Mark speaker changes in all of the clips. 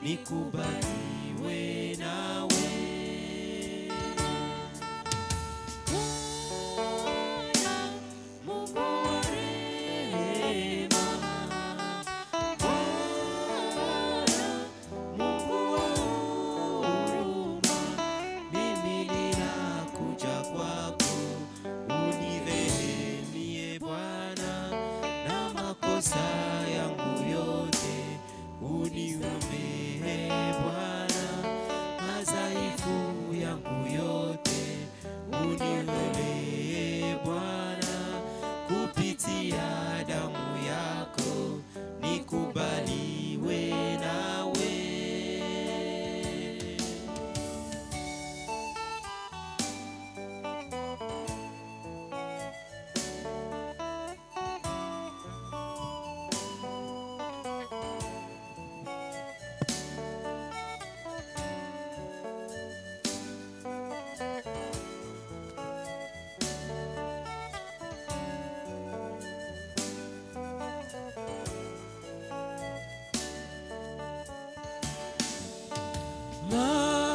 Speaker 1: nikubaliwe nawe.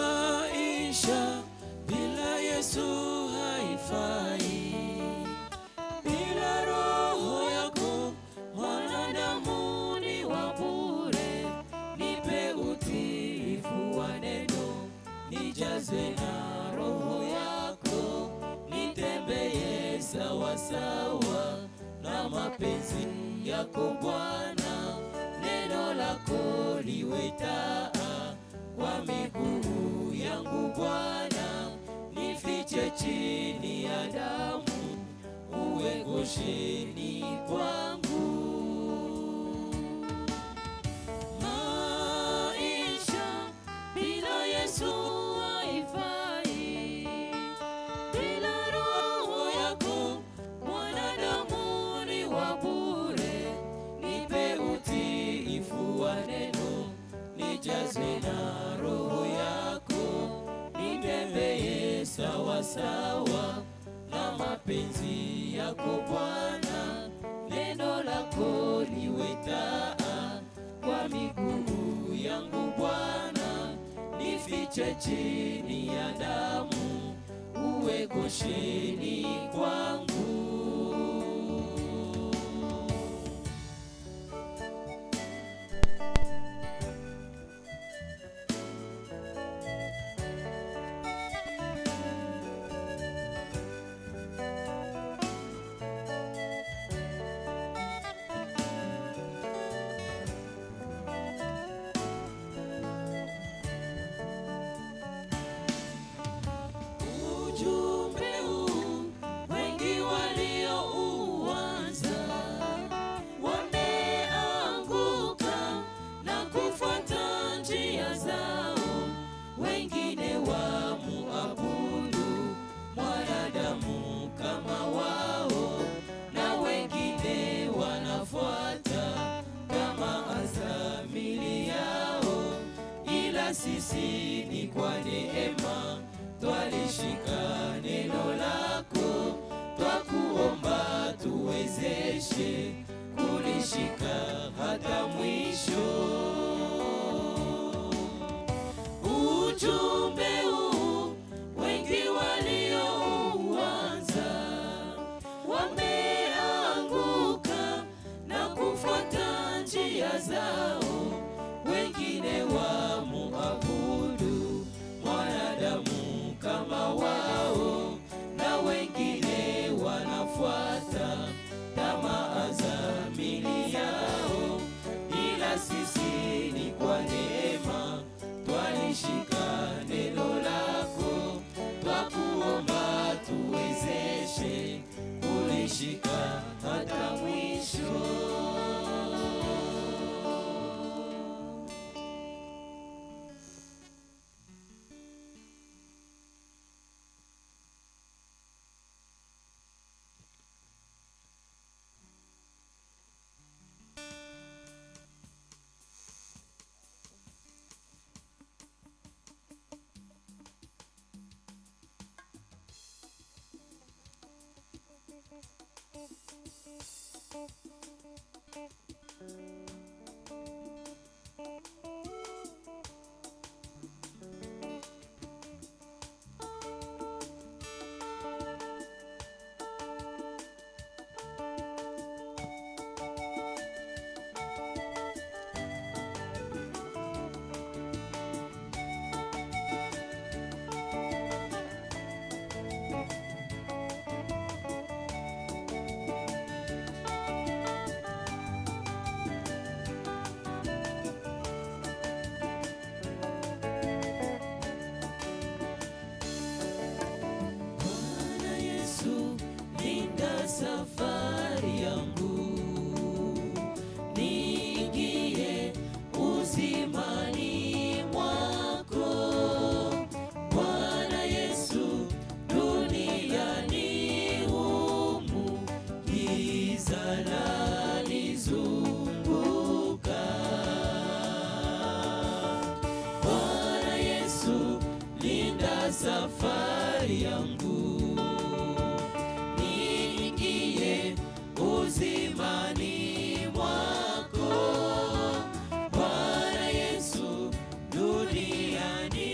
Speaker 1: Maisha bila Yesu haifai, bila roho yako mwanadamu ni wa bure. Nipe utiifu wa neno, nijazwe na roho yako, nitembee sawa sawa na mapenzi yako Bwana. Neno lako liwe taa kwa miguu yangu Bwana, nifiche chini ya damu, uwe Gosheni kwangu. Maisha bila Yesu haifai, bila roho yako mwanadamu ni wa bure. Nipe utiifu wa neno, nijazwe na roho yako, nitembee sawa sawa na mapenzi yako Bwana. Neno lako liwe taa kwa miguu yangu Bwana, nifiche chini ya damu, uwe Gosheni kwangu. Ujumbe huu wengi waliouanza wameanguka na kufuata njia zao. Wengine wamuabudu mwanadamu kama wao, na wengine wanafuata kama azamili yao. Ila sisi ni kwa neema twalishika neno lako, twakuomba tuwezeshe kulishika hata mwisho. Ujumbe huu wengi waliouanza wameanguka na kufuata njia zao. Wengine wamuabudu mwanadamu kama wao, na wengine wanafuata tamaa za mili yao. Ila sisi ni kwa neema twalishika neno lako, twakuomba tuwezeshe kulishika hata mwisho. safari yangu, niingie uzimani mwako. Bwana Yesu, duniani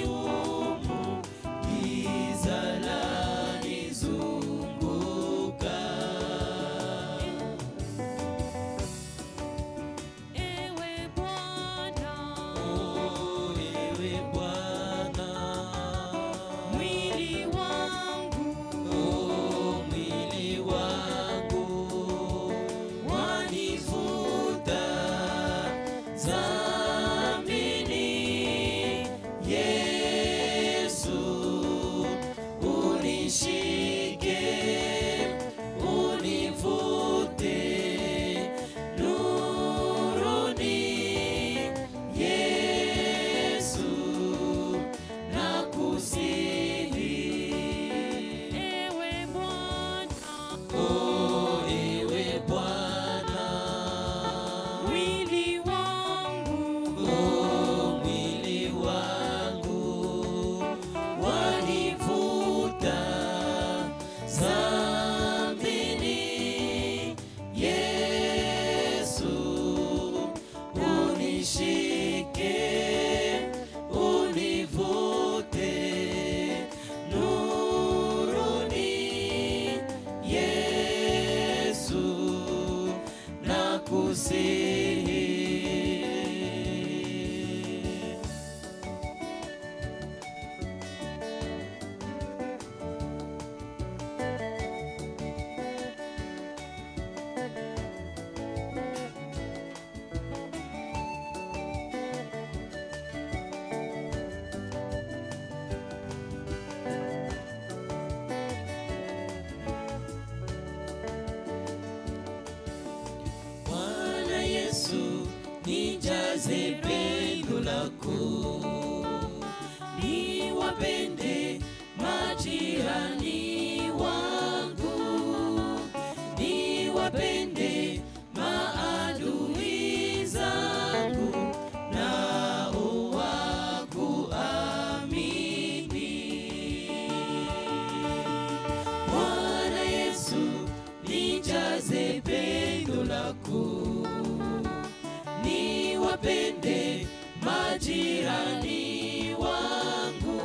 Speaker 1: humu giza lanizunguka.
Speaker 2: Ewe Bwana,
Speaker 1: Oh, ewe Bwana,
Speaker 2: mwili wangu
Speaker 1: oh, mwili wangu wanivuta dhambini. Yesu, unishike, univute nuruni. Yesu, nakusihi.
Speaker 2: ewe Bwana,
Speaker 1: Oh, ewe Bwana,
Speaker 2: mwili wangu
Speaker 1: oh, mwili wangu wanivuta dhambini. Yesu, unishike, univute nuruni. Yesu, nakusihi. Bwana Yesu, nijaze pendo lako, niwapende majirani wangu, niwapende maadui zangu, nao wakuamini. Bwana Yesu, nijaze pendo lako, niwapende majirani wangu,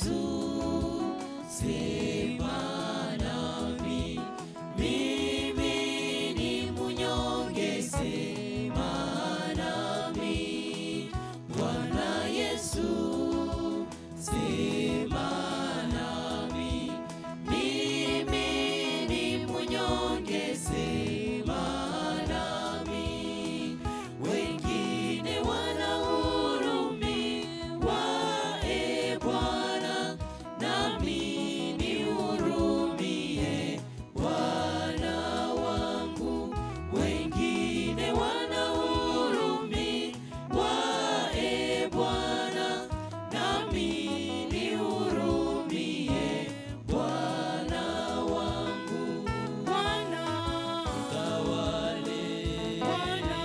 Speaker 1: Yesu, sema nami. Mimi ni mnyonge, sema nami. Bwana Yesu, sema nami. Mimi ni mnyonge, sema nami. Wengine wanahurumiwa, e Bwana, nami nihurumie, Bwana wangu. Wengine wanahurumiwa, e Bwana, nami nihurumie, Bwana wangu.
Speaker 2: Bwana,
Speaker 1: Tawale,
Speaker 2: Bwana,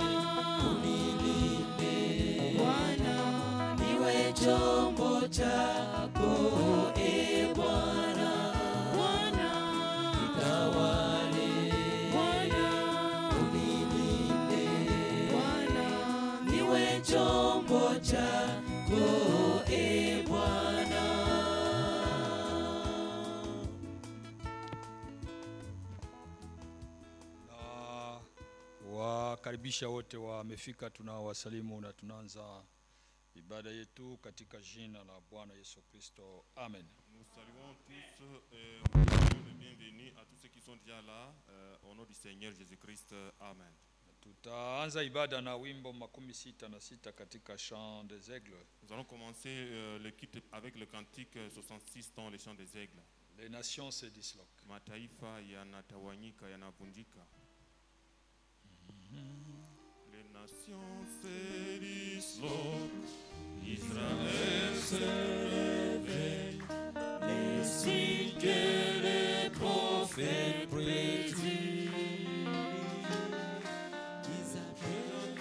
Speaker 1: unilinde,
Speaker 2: Bwana,
Speaker 1: niwe chombo chako, e Bwana.
Speaker 2: Bwana,
Speaker 1: Tawale,
Speaker 2: Bwana,
Speaker 1: unilinde,
Speaker 2: Bwana,
Speaker 1: niwe chombo chako, e Bwana.
Speaker 3: Wakaribisha wote wamefika, tunawasalimu na tunaanza ibada yetu katika jina la Bwana Yesu Kristo. Amen.
Speaker 4: Nous saluons tous et nous souhaitons le bienvenue à tous ceux qui sont déjà là au nom du Seigneur Jésus-Christ. Amen.
Speaker 3: Tutaanza ibada na wimbo 66 katika Chant des Aigles.
Speaker 4: Nous allons commencer le culte avec le cantique 66 dans les chants des aigles.
Speaker 3: Les nations se disloquent.
Speaker 4: Mataifa yanatawanyika, yanavunjika. Les nations se disloquent, Israël se réveille,
Speaker 1: Les signes que les prophètes prédisent, Isabelle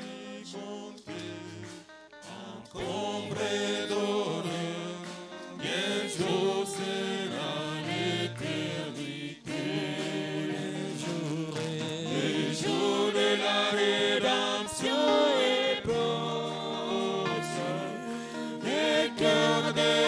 Speaker 1: encombrée d'honneur, bientôt sera l'éternité. Le jour de la rédemption est proche, les cœurs des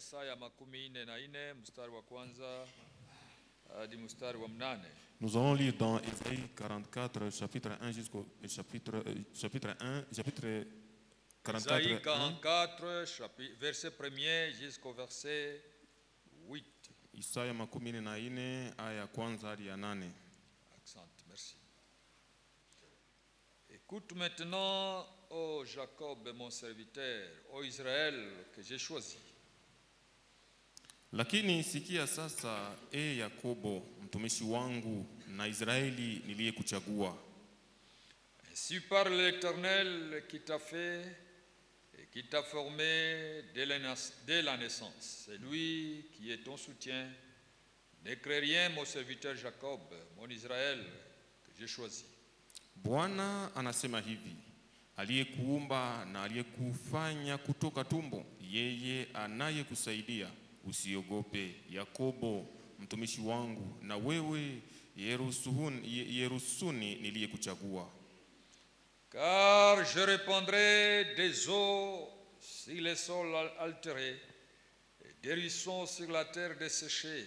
Speaker 3: Isaya 44 mstari wa kwanza hadi mstari wa 8.
Speaker 4: Nous allons lire dans Ésaïe 44, chapitre 1 jusqu'au chapitre 44,
Speaker 3: Isaïe
Speaker 4: 1.
Speaker 3: 44, verset 1er jusqu'au verset 8.
Speaker 4: Isaya 44 aya ya kwanza hadi ya 8.
Speaker 3: Accent, merci. Écoute maintenant, ô Jacob, mon serviteur, ô Israël, que j'ai choisi.
Speaker 4: Lakini sikia sasa, e Yakobo, mtumishi wangu, na Israeli niliyekuchagua.
Speaker 3: Ainsi parle l'Éternel qui t'a fait et qui t'a formé dès la naissance. C'est lui qui est ton soutien. Ne crains rien, mon serviteur Jacob, mon Israël, que j'ai choisi.
Speaker 4: Bwana anasema hivi, aliyekuumba na aliyekufanya kutoka tumbo, yeye anayekusaidia. Usiogope, Yakobo, mtumishi wangu, na wewe Yerusuni niliyekuchagua.
Speaker 3: Car je répandrai des eaux sur les sols altérés et des ruisseaux sur la terre desséchée.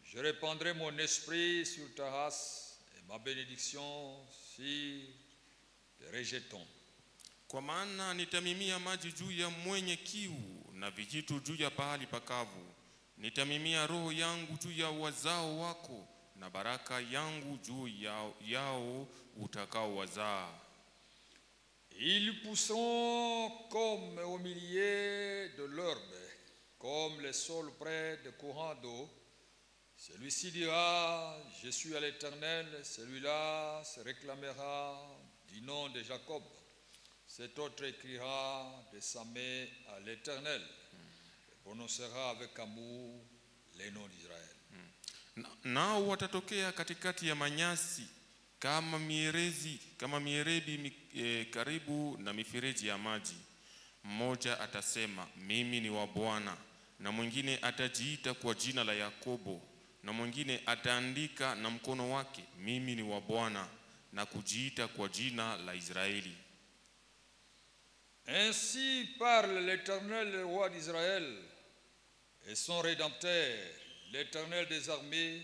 Speaker 3: Je répandrai mon esprit sur ta race et ma bénédiction sur tes rejetons.
Speaker 4: Kwa maana nitamimia maji juu ya mwenye kiu na vijitu juu ya pahali pakavu. Nitamimia roho yangu juu ya wazao wako na baraka yangu juu yao utakao wazaa.
Speaker 3: Ils pousseront comme au milieu de l'herbe, comme les saules près des courants d'eau. Celui-ci dira, je suis à l'Éternel, celui-là se réclamera du nom de Jacob. Cet autre écrira de sa main à l'Éternel et prononcera avec amour les noms d'Israël.
Speaker 4: Nao watatokea katikati ya manyasi kama mierebi karibu na mifereji ya maji. Mmoja atasema, mimi ni wa Bwana, na mwingine atajiita kwa jina la Yakobo, na mwingine ataandika na mkono wake, mimi ni wa Bwana, na kujiita kwa jina la Israeli.
Speaker 3: Ainsi parle l'Éternel, le roi d'Israël, et son rédempteur, l'Éternel des armées.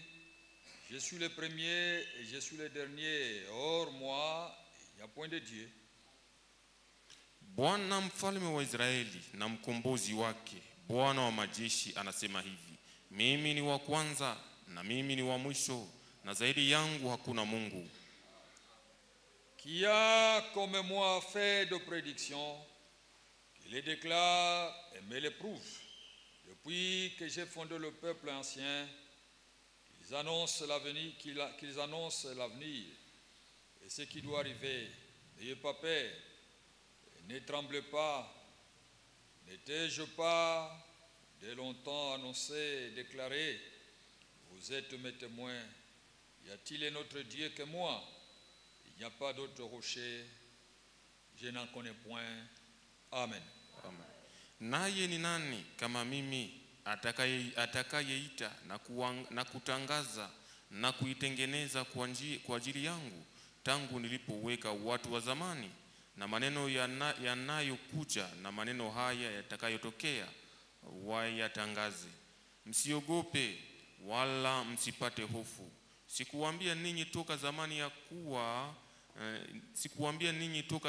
Speaker 3: Je suis le premier et je suis le dernier. Hors moi, il n'y a point de Dieu.
Speaker 4: Bwana mfalme wa Israeli na mkombozi wake, Bwana wa majeshi anasema hivi, mimi ni wa kwanza na mimi ni wa mwisho, na zaidi yangu hakuna Mungu.
Speaker 3: Qui a comme moi fait de prédictions, qui les déclare et me les prouve. Depuis que j'ai fondé le peuple ancien, qu'ils annoncent l'avenir et ce qui doit arriver. N'ayez pas peur, ne tremblez pas. N'étais-je pas dès longtemps annoncé et déclaré? Vous êtes mes témoins. Y a-t-il un autre Dieu que moi? Il n'y a pas d'autre rocher. Je n'en connais point. Amen.
Speaker 4: Amen. Naye ni nani kama mimi atakayeita na kutangaza na kuitengeneza kwa ajili yangu tangu nilipoweka watu wa zamani, na maneno yanayokuja na maneno haya yatakayotokea wayatangaze. Msiogope wala msipate hofu. Sikuambia ninyi toka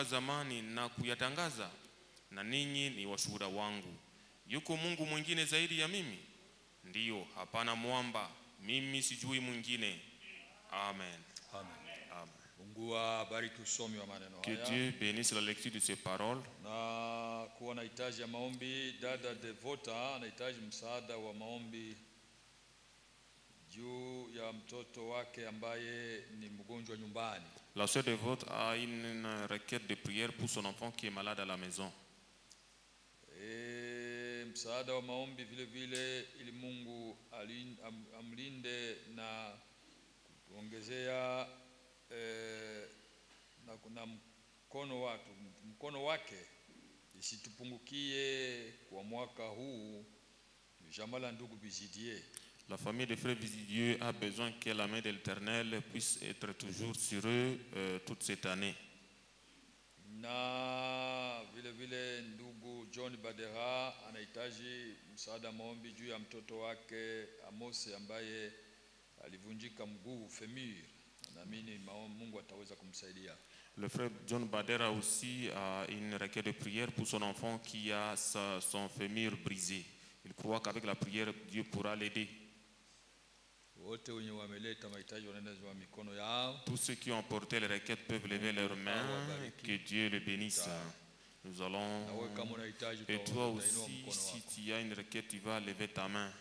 Speaker 4: zamani na kuyatangaza, na ninyi ni washuhuda wangu. Yuko Mungu mwingine zaidi ya mimi? Ndiyo, hapana mwamba, mimi sijui mwingine. Amen.
Speaker 3: Amen.
Speaker 4: Amen.
Speaker 3: Mungu abariki usomi wa maneno
Speaker 4: Que
Speaker 3: haya.
Speaker 4: Dieu bénisse la lecture de ces paroles.
Speaker 3: Na kuwa nahitaji ya maombi, dada Devota anahitaji msaada wa maombi juu ya mtoto wake ambaye ni mgonjwa nyumbani.
Speaker 4: La sœur Devote a une requête de prière pour son enfant qui est malade à la maison.
Speaker 3: Msaada wa maombi vile vile ili Mungu amlinde na kuongezea na mkono wake isitupungukie kwa mwaka huu. Jamala ndugu Bizidie.
Speaker 4: La famille de frères Visidieux a besoin que la main de l'Éternel puisse être toujours sur eux toute cette année.
Speaker 3: Na vile vile ndugu John Badera anahitaji msaada maombi juu ya mtoto wake Amose ambaye alivunjika mguu femur. Naamini Mungu ataweza kumsaidia.
Speaker 4: Le frère John Badera aussi a une requête de prière pour son enfant qui a son fémur brisé. Il croit qu'avec la prière, Dieu pourra l'aider. Tous ceux qui ont porté les requêtes peuvent lever leurs mains. Que Dieu les bénisse. Nous allons... Et toi aussi, si tu as une requête, tu vas lever ta main.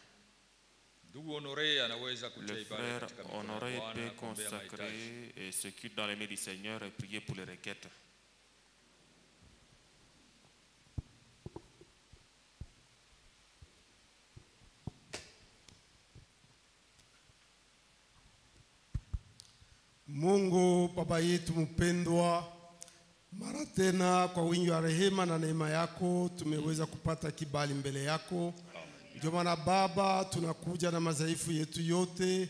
Speaker 4: Le frère Honoré peut consacrer et ce qui est dans les mains du Seigneur et prier pour les requêtes.
Speaker 5: Mungu Baba yetu mpendwa, mara tena kwa wingi wa rehema na neema yako tumeweza kupata kibali mbele yako. Ndio maana Baba, tunakuja na madhaifu yetu yote,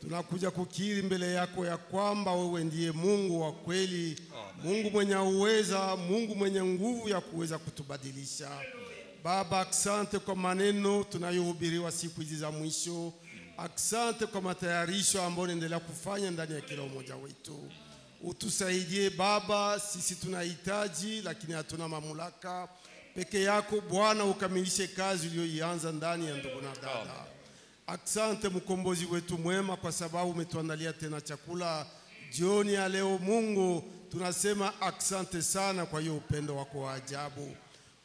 Speaker 5: tunakuja kukiri mbele yako ya kwamba wewe ndiye Mungu wa kweli, Mungu mwenye uweza, Mungu mwenye nguvu ya kuweza kutubadilisha. Baba, asante kwa maneno tunayohubiriwa siku hizi za mwisho. Asante kwa matayarisho ambayo unaendelea kufanya ndani ya kila mmoja wetu. Utusaidie Baba, sisi tunahitaji lakini hatuna mamlaka. Peke yako Bwana ukamilishe kazi uliyoianza ndani ya ndugu na dada. Asante mkombozi wetu mwema kwa sababu umetuandalia tena chakula jioni ya leo. Mungu, tunasema asante sana kwa hiyo upendo wako wa ajabu.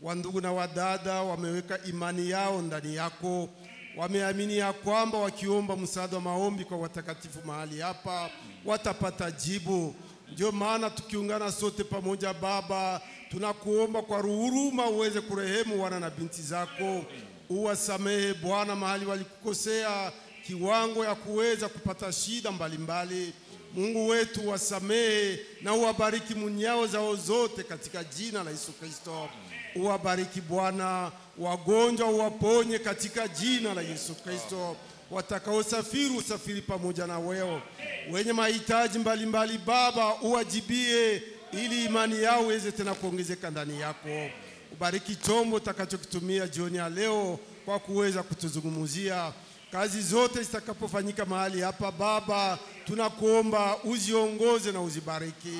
Speaker 5: Wandugu na wadada wameweka imani yao ndani yako. Wameamini ya kwamba wakiomba msaada wa maombi kwa watakatifu mahali hapa watapata jibu. Ndio maana tukiungana sote pamoja Baba, tunakuomba kwa huruma uweze kurehemu wana na binti zako. Uwasamehe Bwana mahali walikukosea kiwango ya kuweza kupata shida mbalimbali. Mungu wetu wasamehe na uwabariki munyao zao zote katika jina la Yesu Kristo. Uwabariki Bwana, wagonjwa uwaponye katika jina la Yesu Kristo. Watakaosafiri usafiri pamoja na wewe. Wenye mahitaji mbalimbali Baba, uwajibie ili imani yao iweze tena kuongezeka ndani yako. Ubariki chombo takachokitumia jioni ya leo kwa kuweza kutuzungumzia. Kazi zote zitakapofanyika mahali hapa Baba, tunakuomba uziongoze na uzibariki.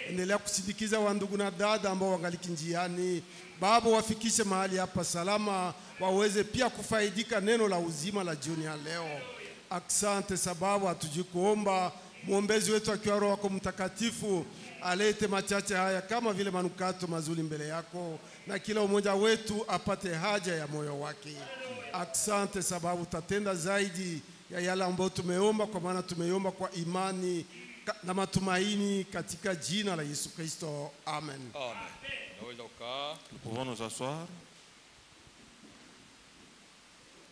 Speaker 5: Endelea kusindikiza wandugu na dada ambao wangaliki njiani. Baba, wafikishe mahali hapa salama, waweze pia kufaidika neno la uzima la jioni ya leo. Asante sababu hatujikuomba muombezi wetu akiwa Roho wako Mtakatifu alete machache haya kama vile manukato mazuri mbele yako, na kila mmoja wetu apate haja ya moyo wake. Asante sababu tatenda zaidi ya yale ambayo tumeomba, kwa maana tumeomba kwa imani na matumaini katika jina la Yesu Kristo. Amen.
Speaker 3: Amen. Naweza kukaa.
Speaker 4: Nous pouvons nous asseoir.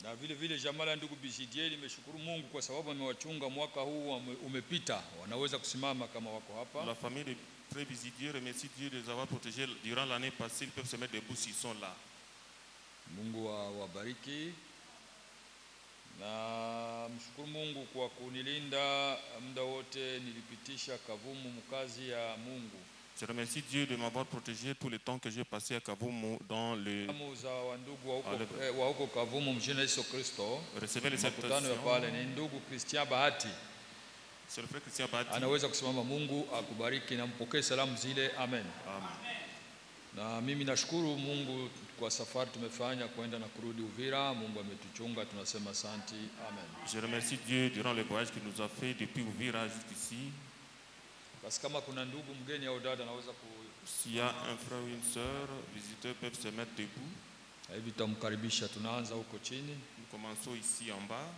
Speaker 3: Na vile vile Jamala ndugu Bishidie, nimeshukuru Mungu kwa sababu amewachunga mwaka huu umepita. Wanaweza kusimama kama wako hapa.
Speaker 4: La famille de Frère Bisidier remercie Dieu de les avoir protégés durant l'année passée. Ils peuvent se mettre debout s'ils sont là.
Speaker 3: Mungu wabariki. Na mshukuru Mungu kwa kunilinda muda wote nilipitisha Kavumu mkazi ya Mungu.
Speaker 4: Je remercie Dieu de m'avoir protégé tout le temps que j'ai passé à Kavumu dans le... Recevez les salutations. C'est le frère Christian Bahati.
Speaker 3: Anaweza kusimama. Mungu akubariki na mpokee salamu zile. Amen.
Speaker 4: Amen.
Speaker 3: Na mimi nashukuru Mungu kwa safari tumefanya kwenda na kurudi Uvira. Mungu ametuchunga, tunasema asante. Amen.
Speaker 4: Je remercie Dieu durant le voyage qu'il nous a fait depuis Uvira jusqu'ici.
Speaker 3: Basi kama kuna ndugu mgeni au dada anaweza
Speaker 4: s'il y a un frère ou une sœur, visiteurs peuvent se mettre debout.
Speaker 3: Hivi tutamkaribisha, tunaanza huko chini.
Speaker 4: Nous commençons ici en bas.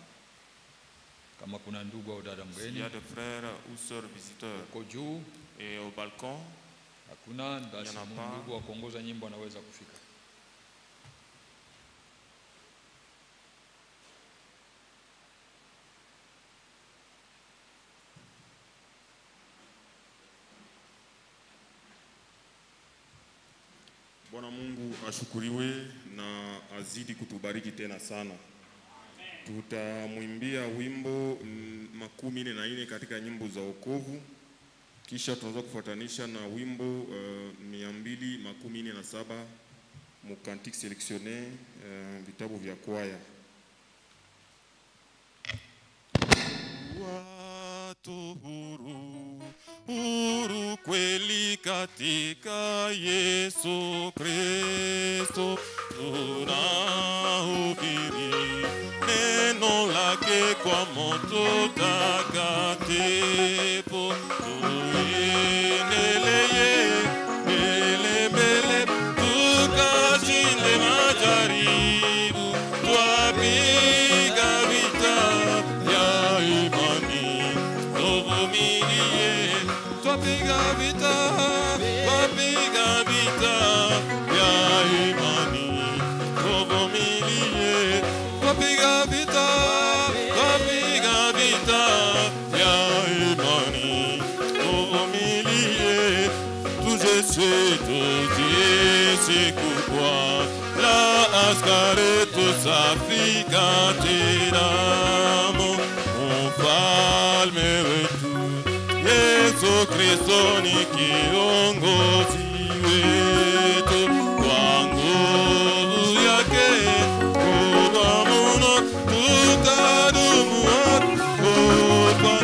Speaker 3: Kama kuna ndugu au dada mgeni.
Speaker 4: S'il y a des frères ou sœurs visiteurs.
Speaker 3: Huko juu.
Speaker 4: Et au balcon.
Speaker 3: Hakuna, basi ndugu wa kuongoza nyimbo anaweza kufika.
Speaker 4: Bwana Mungu ashukuriwe na azidi kutubariki tena sana. Tutamwimbia wimbo 14 katika nyimbo za wokovu. Kisha tunaweza kufuatanisha na wimbo 217 mukantiki sélectionné vitabu vya kwaya. Watu huru, huru kweli katika Yesu Kristo, tunahubiri neno lake kwa moto takatifu, tuendelee mbele mbele, tukashinde majaribu, twapiga vita vya imani, tuvumilie, twapiga vita vya imani, tuvumilie, twapiga vita vya imani, tuvumilie, tujesi kubwa la askari tusafika tena mfalme wetu Yesu Kristo ni kiongozi wetu, kwa nguvu yake kubwa mno tutadumu hapa,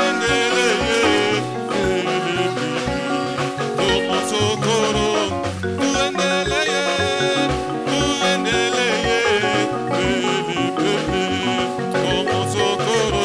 Speaker 4: tuendelee tumusokoro, tuendelee tumusokoro,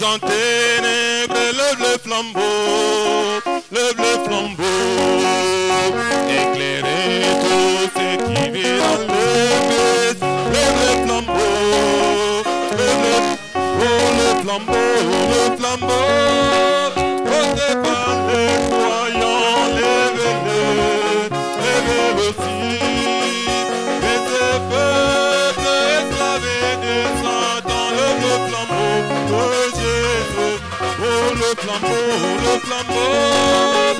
Speaker 1: en ténèbres, lève le flambeau, éclairez tous ceux qui vivent dans lève le flambeau, porté par les croyants, lève-le aussi, et ce peuple esclavé descendant, lève le flambeau de Jésus, le flambeau,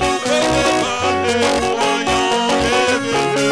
Speaker 1: porté par les croyants, lève-le.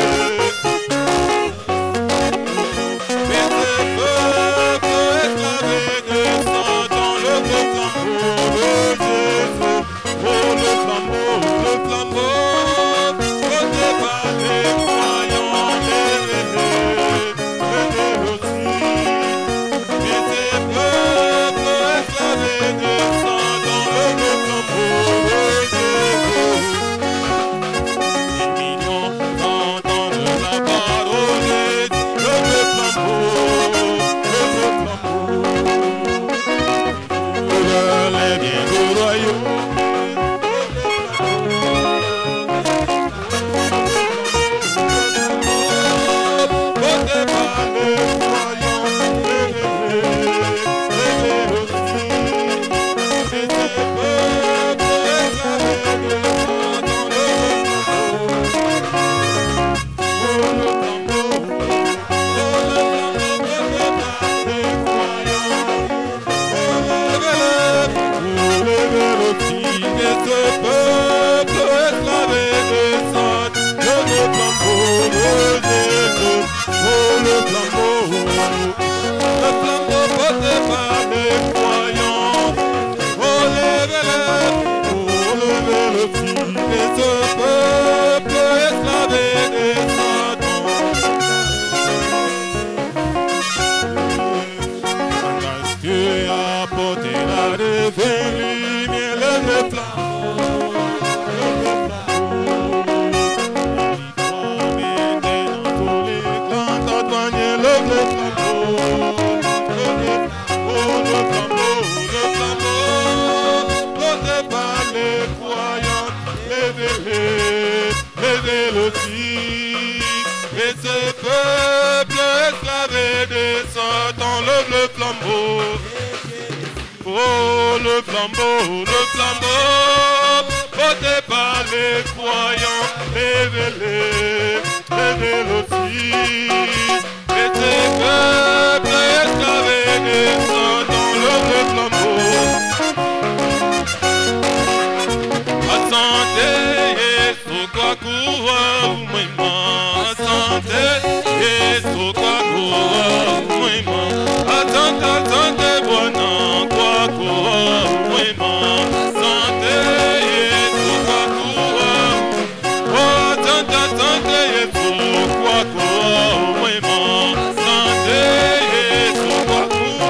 Speaker 1: porter la réveille lumière, le flambeau. Et ce peuple esclavé descend dans le flambeau. Oh, le flambeau, porté par les croyants, levez-le aussi. Et ce peuple esclavé descend dans le flambeau. Asante, Yesu kwa kuwa umwema. Asante, Yesu kwa kuwa umwema. Asante, asante Bwana kwa kuwa umwema. Asante, Yesu kwa kuwa. Oh, asante, asante Yesu kwa kuwa umwema. Asante, Yesu kwa kuwa.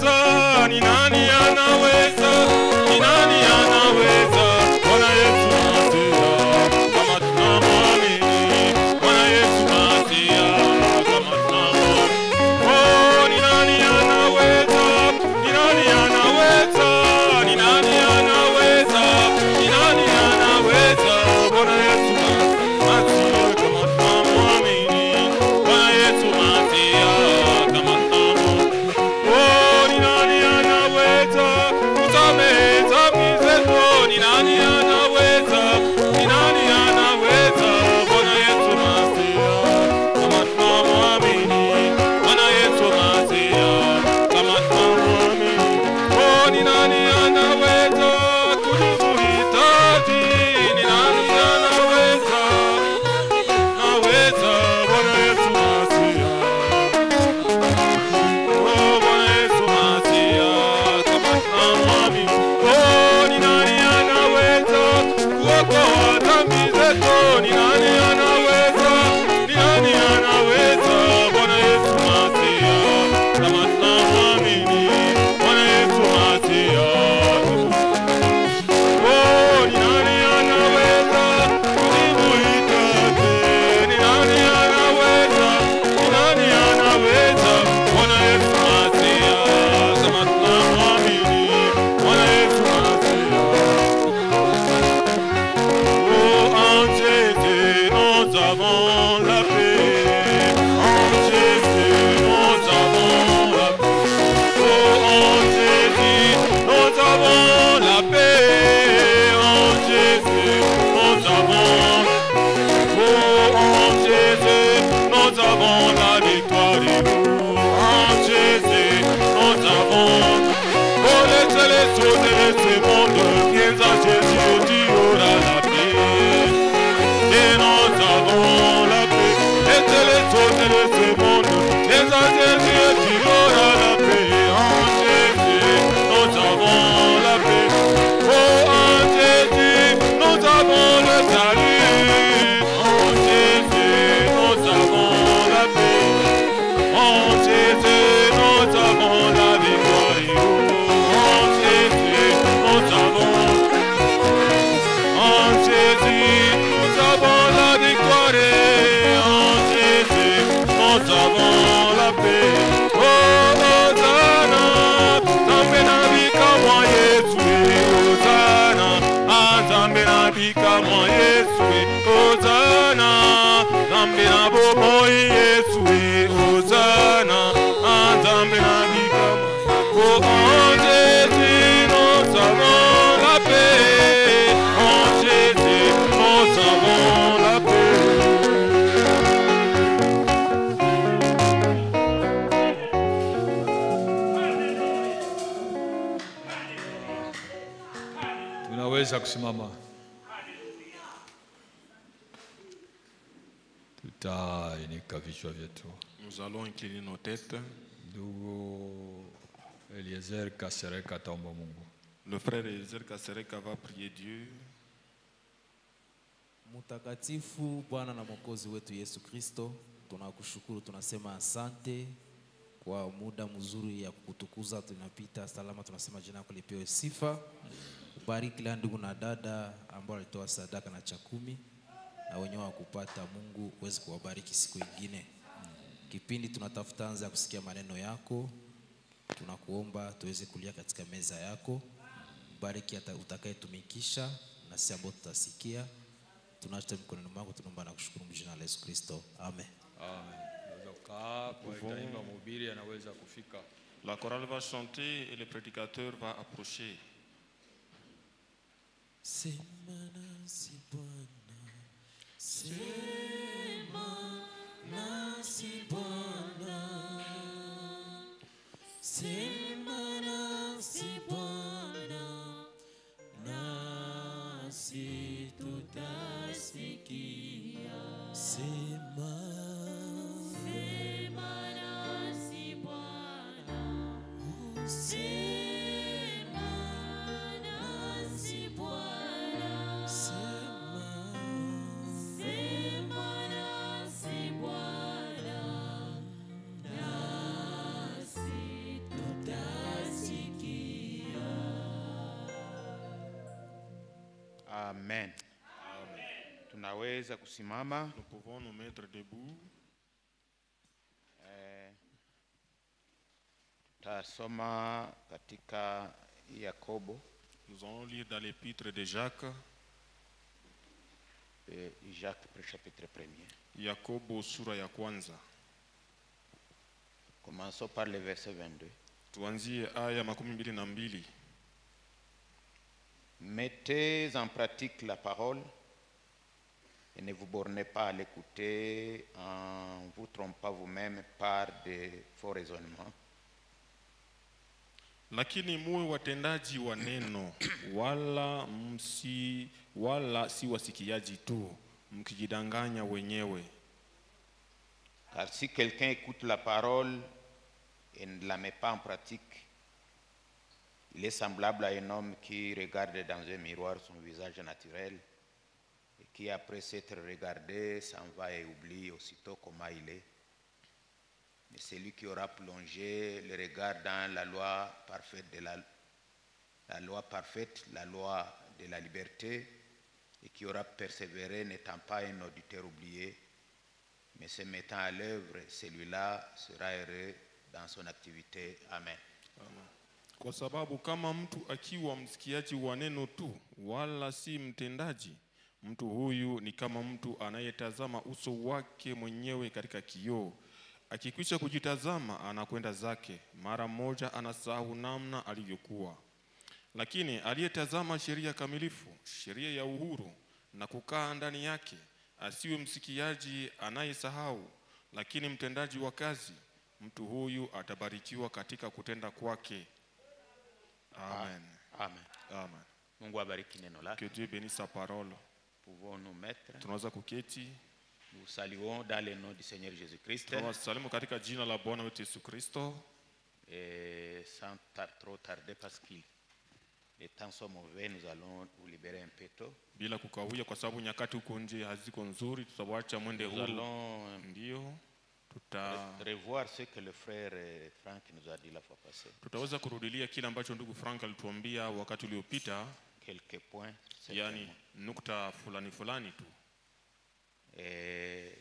Speaker 4: anaweza? Ni nani anaweza? Ni nani anaweza? Bwana Yesu Masia, kama tunamwamini. Bwana Yesu Masia, kama tunamwamini. Oh, ni nani anaweza? Ni nani anaweza? Ni nani anaweza? Ni nani anaweza? Bwana Yesu Masia, kama tunamwamini. Bwana Yesu Masia, kama tunamwamini. Oh, ni nani anaweza kusamehe dhambi zetu? Ni nani anaweza? Ni nani anaweza? Bwana Yesu Masia, kama tunamwamini. Bwana Yesu Masia, kama tunamwamini. Oh, ni nani anaweza kutuhitaji? Ni nani anaweza? Naweza, Bwana Yesu Masia. Oh, Bwana Yesu Masia, kama tunamwamini. Oh, ni nani anaweza kuokoa dhambi zetu? Ni nani anaweza? Ni nani anaweza? Bwana Yesu Masia, kama tunamwamini. Bwana Yesu Masia. Oh, ni nani anaweza kutuhitaji? Ni nani anaweza? Ni nani anaweza? Bwana Yesu Masia, kama tunamwamini. Bwana Yesu Masia. Oh, en Jésus, nous avons la paix. En Jésus, nous avons la paix. Oh, en Jésus, nous avons la paix. En Jésus, nous avons. Oh, en Jésus, nous avons la victoire. En Jésus, nous avons. Oh, laissez les choses et ce monde, viens à Jésus, tu auras la paix. Et nous avons la paix. Laissez les choses et ce monde, viens à Jésus, tu auras la paix. En Jésus, nous avons la paix. Oh, en Jésus, nous avons le salut. En Jésus, nous avons la paix. En Jésus, nous avons la victoire. En Jésus, nous avons. En Jésus, nous avons la victoire. En Jésus, nous avons la paix. Oh, Hosanna, Nzambe nabika mwa Yesu. Hosanna, Nzambe nabika mwa Yesu. Hosanna, Nzambe nabomoi Yesu. Hosanna, Nzambe nabika mwa. Oh, en Jésus, nous avons la paix. En Jésus, nous avons la paix.
Speaker 3: Tunaweza kusimama. Tutainika vichwa vyetu.
Speaker 4: Nous allons incliner nos têtes.
Speaker 3: Ndugu Eliezer Kasereka ataomba Mungu.
Speaker 4: Le frère Eliezer Kasereka va prier Dieu.
Speaker 6: Mtakatifu Bwana na Mwokozi wetu Yesu Kristo, tunakushukuru, tunasema asante kwa muda mzuri ya kukutukuza. Tunapita salama, tunasema jina lako lipewe sifa. Ubariki kila ndugu na dada ambao walitoa sadaka na chakumi, na wenyewe wakupata. Mungu uweze kuwabariki siku nyingine. Kipindi tunatafuta anza kusikia maneno yako, tunakuomba tuweze kulia katika meza yako. Bariki utakayetumikisha na sisi ambao tutasikia. Tunaacha mkononi mwako, tunaomba na kushukuru mjina la Yesu Kristo. Amen.
Speaker 3: Amen. Naweza kukaa kwa itaimba mhubiri anaweza kufika.
Speaker 4: La chorale va chanter et le prédicateur va approcher.
Speaker 6: Sema nasi Bwana, sema nasi Bwana, sema nasi Bwana, nasi tutasikia. Sema nasi Bwana, sema nasi Bwana, sema nasi Bwana, nasi tutasikia.
Speaker 7: Amen. Tunaweza kusimama.
Speaker 4: Nous pouvons nous mettre debout.
Speaker 7: Tutasoma katika Yakobo,
Speaker 4: Nous allons lire dans l'épître de Jacques,
Speaker 7: Jacques chapitre 1er.
Speaker 4: Yakobo sura ya kwanza.
Speaker 7: Commençons par le verset 22.
Speaker 4: Tuanzie aya 22.
Speaker 7: Mettez en pratique la parole et ne vous bornez pas à l'écouter en vous trompant vous-même par de faux raisonnements.
Speaker 4: Lakini muwe watendaji wa neno, wala si wasikiaji tu, mkijidanganya wenyewe.
Speaker 7: Car si quelqu'un écoute la parole et ne la met pas en pratique, il est semblable à un homme qui regarde dans un miroir son visage naturel et qui, après s'être regardé, s'en va et oublie aussitôt comment il est. Mais celui qui aura plongé le regard dans la loi parfaite la loi de la liberté, et qui aura persévéré n'étant pas un auditeur oublié, mais se mettant à l'œuvre, celui-là sera heureux dans son activité. Amen.
Speaker 4: Kwa sababu kama mtu akiwa msikiaji wa neno tu, wala si mtendaji, mtu huyu ni kama mtu anayetazama uso wake mwenyewe katika kioo. Akikwisha kujitazama anakwenda zake, mara moja anasahau namna alivyokuwa. Lakini aliyetazama sheria kamilifu, sheria ya uhuru, na kukaa ndani yake, asiwe msikiaji anayesahau, lakini mtendaji wa kazi, mtu huyu atabarikiwa katika kutenda kwake. Amen.
Speaker 7: Amen.
Speaker 4: Amen.
Speaker 7: Mungu abariki neno lake.
Speaker 4: Que Dieu bénisse sa parole.
Speaker 7: Pouvons nous mettre.
Speaker 4: Tunaweza kuketi.
Speaker 7: Nous saluons dans le nom du Seigneur Jésus-Christ.
Speaker 4: Tunawasalimu katika jina la Bwana wetu Yesu Kristo.
Speaker 7: Et sans trop tarder, parce que les temps sont mauvais, nous allons vous libérer un peu tôt.
Speaker 4: Bila kukawia kwa sababu nyakati huko nje haziko nzuri, tutawacha mwende
Speaker 7: Nous
Speaker 4: huru.
Speaker 7: allons
Speaker 4: Ndio.
Speaker 7: revoir ce que le frère Franck nous a dit la fois passée.
Speaker 4: Tutaweza kurudilia kile ambacho ndugu Frank alituambia wakati uliopita,
Speaker 7: Quelques points.
Speaker 4: yani nukta fulani tu.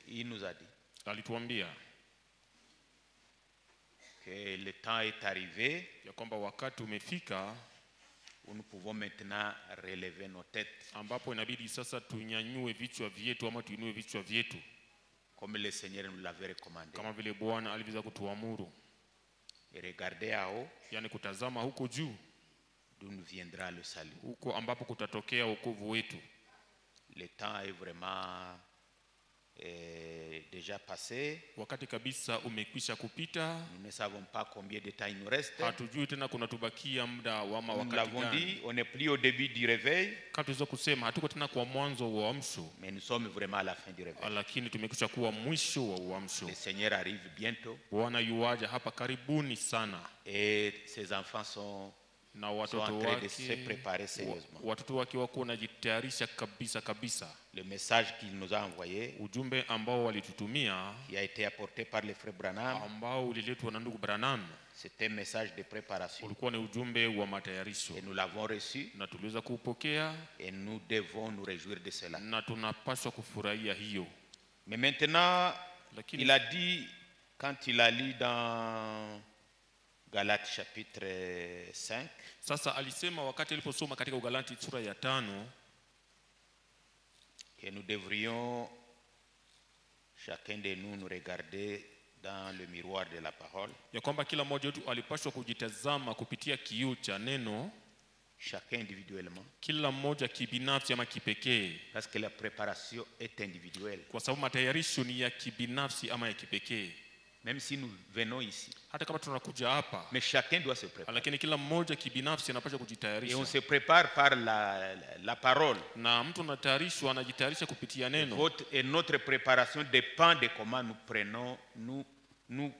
Speaker 7: Il nous a dit
Speaker 4: Alituambia
Speaker 7: que le temps est arrivé
Speaker 4: ya kwamba wakati umefika
Speaker 7: où nous pouvons maintenant relever nos têtes
Speaker 4: ambapo inabidi sasa tunyanyue vichwa vyetu ama tuinue vichwa vyetu
Speaker 7: comme le Seigneur nous l'avait recommandé.
Speaker 4: kama vile Bwana alivyoweza kutuamuru,
Speaker 7: Et regarder à haut,
Speaker 4: yani kutazama huko juu,
Speaker 7: d'où nous viendra le salut.
Speaker 4: huko ambapo kutatokea wokovu wetu.
Speaker 7: Le temps est vraiment déjà passé.
Speaker 4: Wakati kabisa umekwisha kupita,
Speaker 7: Nous ne savons pas combien de temps il nous reste.
Speaker 4: hatujui tena kuna tubakia muda wa
Speaker 7: Nous
Speaker 4: wakati
Speaker 7: l'avons
Speaker 4: gani.
Speaker 7: dit, on n'est plus au début du réveil,
Speaker 4: Kama tuweza kusema hatuko tena kwa mwanzo wa uamsho,
Speaker 7: mais nous sommes vraiment à la fin du réveil.
Speaker 4: lakini tumekwisha kuwa mwisho wa uamsho.
Speaker 7: Le Seigneur arrive bientôt
Speaker 4: Bwana yuaja hapa karibuni sana,
Speaker 7: et ses enfants sont
Speaker 4: na
Speaker 7: en
Speaker 4: watoto
Speaker 7: train de se
Speaker 4: wake
Speaker 7: préparer sérieusement.
Speaker 4: watoto wake wako wanajitayarisha kabisa.
Speaker 7: Le message qu'il nous a envoyé,
Speaker 4: Ujumbe ambao walitutumia,
Speaker 7: qui a été apporté par le frère Branham,
Speaker 4: ambao uliletwa na ndugu Branham,
Speaker 7: c'était un message de préparation.
Speaker 4: ulikuwa ni ujumbe wa matayarisho,
Speaker 7: Et nous l'avons reçu
Speaker 4: na tuliweza kuupokea
Speaker 7: et nous devons nous réjouir de cela.
Speaker 4: na tunapaswa kufurahia hiyo.
Speaker 7: Mais maintenant,
Speaker 4: Lakini
Speaker 7: il a dit, quand il a lu dans Galates chapitre 5,
Speaker 4: sasa alisema wakati aliposoma katika Ugalati sura ya 5
Speaker 7: que nous devrions chacun de nous regarder dans le miroir de la parole,
Speaker 4: ya kwamba kila mmoja wetu alipaswa kujitazama kupitia kioo cha neno,
Speaker 7: chacun individuellement,
Speaker 4: kila mmoja kibinafsi ama kipekee,
Speaker 7: parce que la préparation est individuelle.
Speaker 4: kwa sababu matayarisho ni ya kibinafsi ama ya kipekee.
Speaker 7: Même si nous venons ici,
Speaker 4: Hata kama tunakuja hapa,
Speaker 7: mais chacun doit se préparer.
Speaker 4: lakini kila mmoja kibinafsi anapaswa
Speaker 7: Et on
Speaker 4: kujitayarisha,
Speaker 7: se prépare par la parole.
Speaker 4: na mtu anatayarishwa anajitayarisha kupitia neno,
Speaker 7: Et notre préparation dépend de comment nous prenons, nous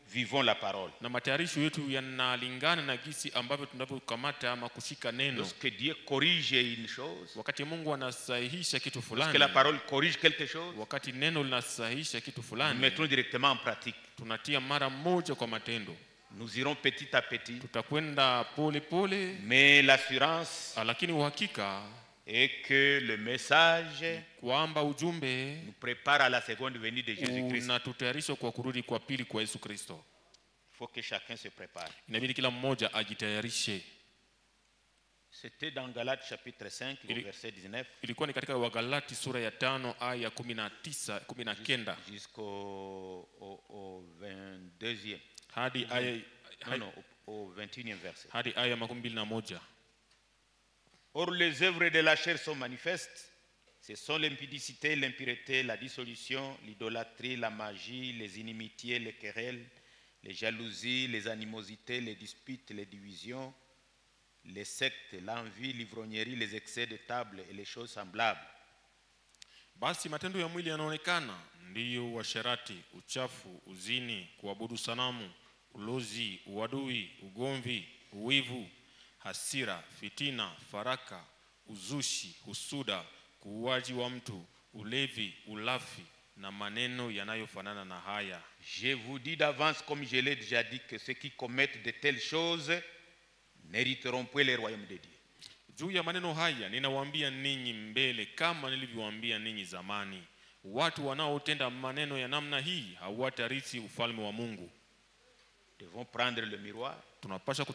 Speaker 7: vivons la parole.
Speaker 4: na matayarisho yetu yanalingana na gisi ambavyo tunavyokamata ama kushika neno.
Speaker 7: Lorsque Dieu corrige une chose,
Speaker 4: Wakati Mungu anasahihisha kitu
Speaker 7: lorsque
Speaker 4: fulani,
Speaker 7: la parole corrige quelque chose,
Speaker 4: wakati neno linasahihisha kitu
Speaker 7: nous
Speaker 4: fulani,
Speaker 7: mettons directement en pratique.
Speaker 4: tunatia mara moja kwa matendo.
Speaker 7: Nous irons petit à petit.
Speaker 4: Tutakwenda pole pole,
Speaker 7: Mais l'assurance,
Speaker 4: lakini uhakika
Speaker 7: et que le message
Speaker 4: kwamba ujumbe
Speaker 7: nous prépare à la seconde venue de Jésus-Christ.
Speaker 4: unatutayarisha kwa kurudi kwa pili kwa Yesu Kristo.
Speaker 7: Il faut que chacun se prépare.
Speaker 4: Inabidi kila mmoja ajitayarishe.
Speaker 7: C'était dans Galates chapitre 5,
Speaker 4: Il-
Speaker 7: verset 19
Speaker 4: Ilikuwa ni katika Wagalati sura ya 5 aya ya 19
Speaker 7: jusqu'au 22e.
Speaker 4: hadi aya
Speaker 7: Non, au 21e verset.
Speaker 4: hadi aya ya 21.
Speaker 7: Or, les œuvres de la chair sont manifestes. Ce sont l'impudicité, l'impureté, la dissolution, l'idolâtrie, la magie, les inimitiés, les querelles, les jalousies, les animosités, les disputes, les divisions, les sectes, l'envie, l'ivrognerie, les excès de table et les choses semblables.
Speaker 4: Basi matendo ya mwili yanaonekana, ndiyo uasherati, uchafu, uzini, kuabudu sanamu, ulozi, uadui, ugomvi, uwivu, hasira, fitina, faraka, uzushi, husuda, kuuaji wa mtu, ulevi, ulafi na maneno yanayofanana na haya.
Speaker 7: Je vous dis d'avance, comme je l'ai déjà dit, que ceux qui commettent de telles choses n'hériteront point le royaume de Dieu.
Speaker 4: Juu ya maneno haya ninawaambia ninyi mbele, kama nilivyowaambia ninyi zamani, watu wanaotenda maneno ya namna hii hawatarithi ufalme wa Mungu.
Speaker 7: Devons prendre le miroir,
Speaker 4: Tunapaswa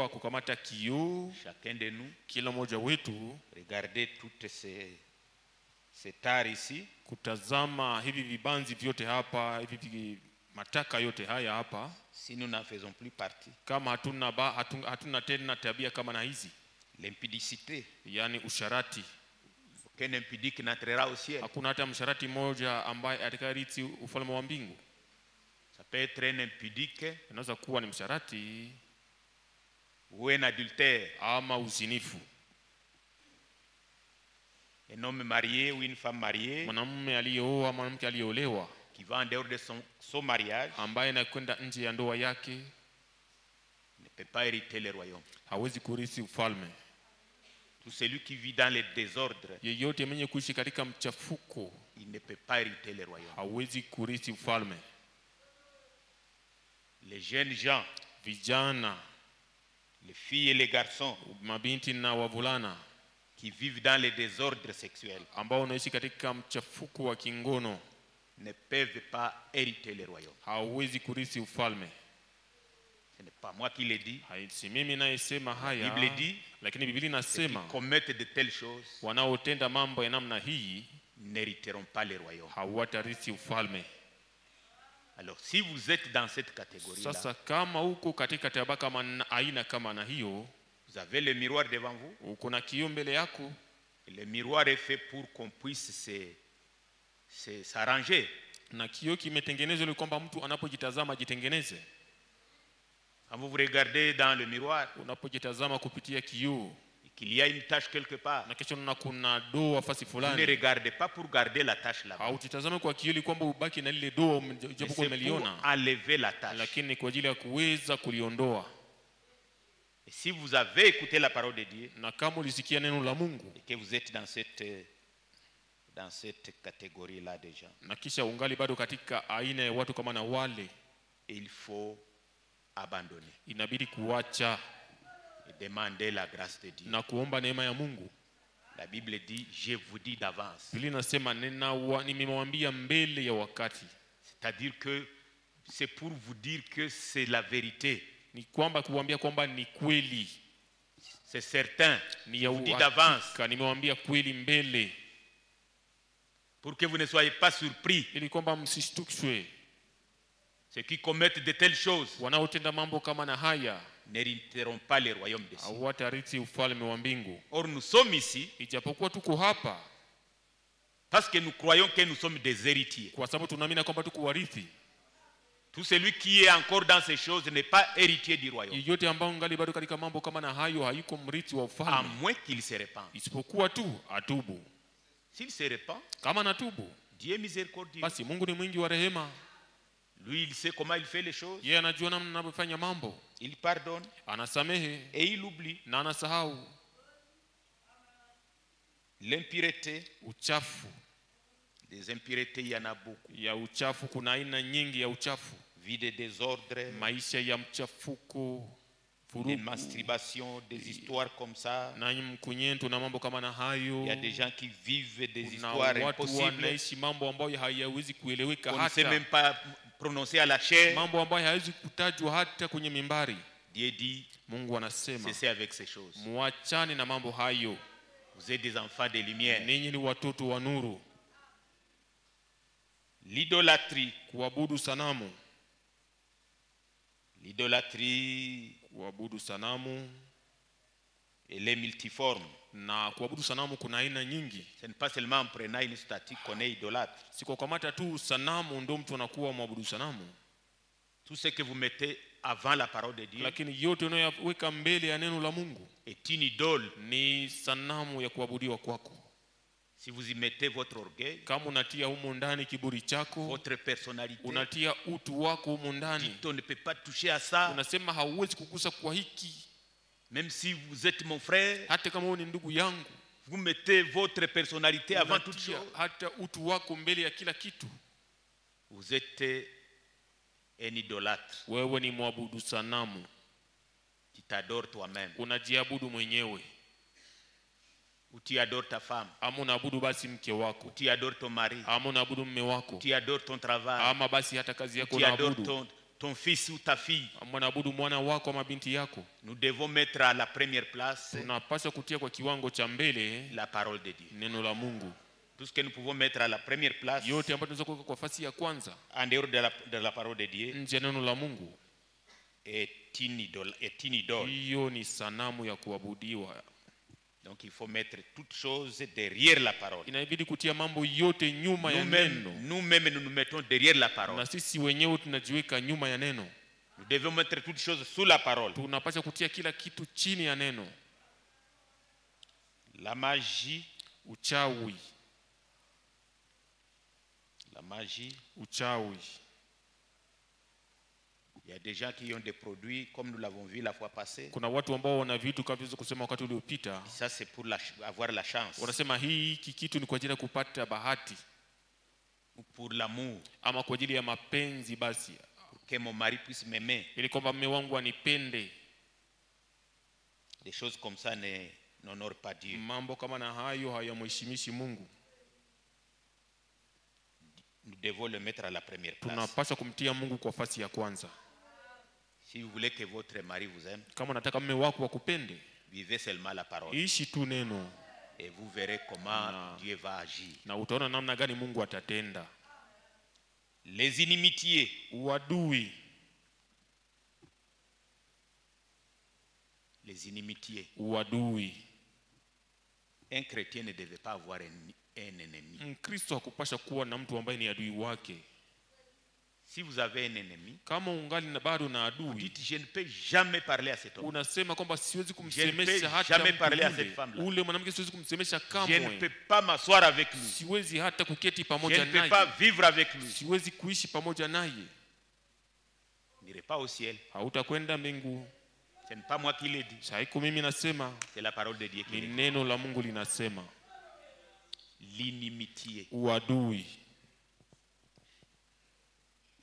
Speaker 4: kukamata kioo,
Speaker 7: chacun de nous,
Speaker 4: kila mmoja wetu,
Speaker 7: regarder toutes ces tares ici,
Speaker 4: kutazama hivi vibanzi vyote hapa, hivi mataka yote haya hapa,
Speaker 7: si nous n'en faisons plus partie.
Speaker 4: kama hatuna tena tabia kama na hizi,
Speaker 7: L'impudicité,
Speaker 4: yani usharati.
Speaker 7: aucun impudique n'entrera au ciel.
Speaker 4: Hakuna hata msharati mmoja ambaye atakayerithi ufalme wa mbingu.
Speaker 7: Ça peut être un impudique
Speaker 4: Inaweza kuwa ni msharati
Speaker 7: ou un adultère,
Speaker 4: ama uzinifu,
Speaker 7: un homme marié ou une femme mariée
Speaker 4: mwanamume aliyeoa, mwanamke aliyeolewa,
Speaker 7: qui va en dehors de son mariage
Speaker 4: ambaye anakwenda nje ya ndoa yake
Speaker 7: ne peut pas hériter le royaume.
Speaker 4: hawezi kurithi ufalme.
Speaker 7: Tout celui qui vit dans les désordres,
Speaker 4: Yeyote mwenye kuishi katika mchafuko
Speaker 7: il ne peut pas hériter le royaume.
Speaker 4: hawezi kurithi ufalme.
Speaker 7: Les jeunes gens,
Speaker 4: Vijana,
Speaker 7: les filles et les garçons
Speaker 4: mabinti na wavulana
Speaker 7: qui vivent dans les désordres sexuels
Speaker 4: ambao wanaishi katika mchafuko wa kingono
Speaker 7: ne peuvent pas hériter le royaume.
Speaker 4: hawezi kurithi ufalme.
Speaker 7: Ce n'est pas moi qui le dis.
Speaker 4: Si mimi nayesema haya,
Speaker 7: Bible dit,
Speaker 4: lakini Biblia
Speaker 7: Ceux
Speaker 4: inasema
Speaker 7: qui commettent de telles choses
Speaker 4: wanaotenda mambo ya namna hii
Speaker 7: n'hériteront pas le royaume.
Speaker 4: hawatarithi ufalme.
Speaker 7: Alors, si vous êtes dans cette catégorie-là,
Speaker 4: Sasa kama uko katika tabaka aina kama na hiyo,
Speaker 7: vous avez le miroir devant vous.
Speaker 4: uko na kioo mbele yako,
Speaker 7: Et le miroir est fait pour qu'on puisse s'arranger.
Speaker 4: na kioo kimetengenezwa ili kwamba mtu anapojitazama jitengeneze.
Speaker 7: Quand vous vous regardez dans le miroir
Speaker 4: Unapojitazama kupitia kioo
Speaker 7: et qu'il y a une tache quelque part,
Speaker 4: na kisha unaona kuna doa fasi
Speaker 7: vous ne
Speaker 4: fulani,
Speaker 7: regardez pas pour garder la tache là-bas.
Speaker 4: hautitazame kwa kioo ili kwamba ubaki na lile doa
Speaker 7: Mais
Speaker 4: japokuwa
Speaker 7: c'est pour
Speaker 4: umeliona,
Speaker 7: enlever la tache.
Speaker 4: lakini kwa ajili ya kuweza kuliondoa.
Speaker 7: Et si vous avez écouté la parole de Dieu
Speaker 4: Na kama ulisikia neno la Mungu
Speaker 7: et que vous êtes dans cette catégorie-là déjà,
Speaker 4: na kisha ungali bado katika aina ya watu kama na wale,
Speaker 7: il faut abandonner
Speaker 4: inabidi kuacha
Speaker 7: et demander la grâce de Dieu.
Speaker 4: na kuomba neema ya Mungu.
Speaker 7: La Bible dit, je vous dis d'avance.
Speaker 4: Biblia inasema nimemwambia mbele ya wakati.
Speaker 7: C'est-à-dire que c'est pour vous dire que c'est la vérité.
Speaker 4: Ni kwamba kuambia kwamba ni kweli,
Speaker 7: C'est certain.
Speaker 4: ni
Speaker 7: Je
Speaker 4: ya
Speaker 7: vous dis d'avance
Speaker 4: uhakika, nimewambia kweli mbele,
Speaker 7: pour que vous ne soyez pas surpris.
Speaker 4: ili kwamba msishtukishwe.
Speaker 7: Ceux qui commettent de telles choses
Speaker 4: Wanaotenda mambo kama na haya
Speaker 7: n'hériteront pas le royaume des cieux.
Speaker 4: hawatarithi ufalme wa mbingu.
Speaker 7: Or, nous sommes ici
Speaker 4: Ijapokuwa tuko hapa
Speaker 7: parce que nous croyons que nous sommes des héritiers.
Speaker 4: kwa sababu tunaamini kwamba tuko warithi.
Speaker 7: Tout celui qui est encore dans ces choses n'est pas héritier du royaume,
Speaker 4: Yeyote ambao ngali bado katika mambo kama na hayo hayuko mrithi wa
Speaker 7: à
Speaker 4: ufalme,
Speaker 7: moins qu'il se répande.
Speaker 4: isipokuwa tu atubu.
Speaker 7: S'il se répand,
Speaker 4: Kama natubu,
Speaker 7: Dieu est miséricordieux.
Speaker 4: basi Mungu ni mwingi wa rehema.
Speaker 7: Lui, il sait comment il fait les choses.
Speaker 4: Yeye anajua namna anavyofanya mambo,
Speaker 7: Il pardonne
Speaker 4: anasamehe
Speaker 7: et il oublie.
Speaker 4: na anasahau.
Speaker 7: L'impureté,
Speaker 4: Uchafu,
Speaker 7: des impuretés, il y en a beaucoup.
Speaker 4: ya uchafu, kuna aina nyingi ya uchafu.
Speaker 7: Vie de désordre,
Speaker 4: Maisha ya mchafuko,
Speaker 7: des masturbations, des histoires comme ça.
Speaker 4: na mkunyentu na mambo kama na hayo.
Speaker 7: Il y a des gens qui vivent des
Speaker 4: Kuna
Speaker 7: histoires
Speaker 4: watu
Speaker 7: impossibles.
Speaker 4: wanaishi mambo ambayo hayawezi kueleweka
Speaker 7: On ne sait même
Speaker 4: hata,
Speaker 7: pas prononcer à la chair.
Speaker 4: mambo ambayo hayawezi kutajwa hata kwenye mimbari.
Speaker 7: Dieu dit,
Speaker 4: Mungu anasema
Speaker 7: cessez avec ces choses.
Speaker 4: muachane na mambo hayo,
Speaker 7: Vous êtes des enfants de lumière.
Speaker 4: ninyi ni watoto wa nuru.
Speaker 7: L'idolâtrie.
Speaker 4: Kuabudu sanamu,
Speaker 7: L'idolâtrie,
Speaker 4: kuabudu sanamu
Speaker 7: elle est multiforme.
Speaker 4: na kuabudu sanamu kuna aina nyingi.
Speaker 7: Ce n'est pas seulement en prenant une statue qu'on est idolâtre.
Speaker 4: Si kwa kamata tu sanamu ndio mtu anakuwa mwabudu sanamu,
Speaker 7: Tout ce que vous mettez avant la parole de Dieu
Speaker 4: lakini yote unayoweka mbele ya neno la Mungu
Speaker 7: est une idole.
Speaker 4: ni sanamu ya kuabudiwa kwako.
Speaker 7: Si vous y mettez votre orgueil,
Speaker 4: Kama unatia humo ndani kiburi chako,
Speaker 7: votre personnalité,
Speaker 4: unatia utu wako humo ndani,
Speaker 7: dites, on ne peut pas toucher à ça.
Speaker 4: unasema hauwezi kugusa kwa hiki,
Speaker 7: Même si vous êtes mon frère,
Speaker 4: hata kama wewe ni ndugu yangu,
Speaker 7: vous mettez votre personnalité avant toute
Speaker 4: unatia
Speaker 7: chose.
Speaker 4: hata utu wako mbele ya kila kitu.
Speaker 7: Vous êtes un idolâtre.
Speaker 4: Wewe ni mwabudu sanamu,
Speaker 7: Tu t'adores toi-même.
Speaker 4: unajiabudu mwenyewe.
Speaker 7: Ou tu adores ta femme.
Speaker 4: Ama unaabudu basi mke wako,
Speaker 7: Tu adores ton mari.
Speaker 4: ama unaabudu mme wako,
Speaker 7: Tu adores ton travail.
Speaker 4: ama basi hata kazi yako
Speaker 7: Tu adores
Speaker 4: unaabudu,
Speaker 7: ton fils ou ta fille.
Speaker 4: ama unaabudu mwana wako ama binti yako.
Speaker 7: Nous devons mettre à la première place
Speaker 4: Tunapaswa kutia kwa kiwango cha mbele
Speaker 7: la parole de Dieu.
Speaker 4: neno la Mungu.
Speaker 7: Tout ce que nous pouvons mettre à la première place
Speaker 4: Yote ambayo tunaweza kuweka kwa nafasi ya kwanza
Speaker 7: en dehors de la parole de Dieu
Speaker 4: nje ya neno la Mungu,
Speaker 7: est une idole.
Speaker 4: hiyo ni sanamu ya kuabudiwa.
Speaker 7: Donc il faut mettre toutes choses derrière la parole.
Speaker 4: Inabidi kutia mambo yote nyuma ya neno,
Speaker 7: Nous-mêmes, nous nous mettons derrière la parole.
Speaker 4: na sisi wenyewe tunajiweka nyuma ya neno.
Speaker 7: Nous devons mettre toutes choses sous la parole.
Speaker 4: Tunapaswa kutia kila kitu chini ya neno.
Speaker 7: La magie,
Speaker 4: Uchawi, uchawi.
Speaker 7: il y a des gens qui ont des produits, comme nous l'avons vu la fois passée.
Speaker 4: Kuna watu ambao wana vitu kama vile kusema wakati uliopita,
Speaker 7: Ça, c'est pour avoir la chance,
Speaker 4: wanasema hiki kitu ni kwa ajili ya kupata bahati
Speaker 7: ou pour l'amour,
Speaker 4: ama kwa ajili ya mapenzi, basi
Speaker 7: pour que mon mari puisse m'aimer.
Speaker 4: ili kwamba mume wangu anipende.
Speaker 7: Des choses comme ça n'honorent pas Dieu.
Speaker 4: Mambo kama na hayo hayamheshimishi Mungu.
Speaker 7: Nous devons le mettre à la première place.
Speaker 4: Tunapaswa kumtia Mungu kwa nafasi ya kwanza.
Speaker 7: Si vous voulez que votre mari vous aime,
Speaker 4: Kama unataka mume wako akupende,
Speaker 7: vivez seulement la parole.
Speaker 4: ishi tu neno
Speaker 7: Et vous verrez comment Dieu va agir.
Speaker 4: na utaona namna gani Mungu atatenda.
Speaker 7: Les inimitiés,
Speaker 4: Uadui, uadui.
Speaker 7: Un chrétien ne devait pas avoir un ennemi.
Speaker 4: Mkristo hakupasha kuwa na mtu ambaye ni adui wake.
Speaker 7: Si vous avez un ennemi,
Speaker 4: Kama ungali na bado na adui,
Speaker 7: dites, je ne peux jamais parler à cet homme.
Speaker 4: unasema kwamba siwezi
Speaker 7: Je
Speaker 4: kumsemesha
Speaker 7: ne peux
Speaker 4: hata
Speaker 7: jamais
Speaker 4: mtu
Speaker 7: parler à
Speaker 4: yule.
Speaker 7: cette femme-là.
Speaker 4: Ule mwanamke siwezi kumsemesha
Speaker 7: Je ne
Speaker 4: kamwe.
Speaker 7: peux pas m'asseoir avec lui.
Speaker 4: Siwezi hata kuketi
Speaker 7: Je
Speaker 4: pamoja
Speaker 7: ne peux pas
Speaker 4: naye.
Speaker 7: vivre avec lui.
Speaker 4: Siwezi kuishi pamoja naye.
Speaker 7: Il n'ira pas au ciel.
Speaker 4: Hautakwenda mbingu.
Speaker 7: Ce n'est pas moi qui l'ai dit.
Speaker 4: Saiko mimi nasema,
Speaker 7: C'est la parole de Dieu qui
Speaker 4: ni
Speaker 7: l'ai dit.
Speaker 4: neno la Mungu linasema.
Speaker 7: L'inimitié.
Speaker 4: Uadui.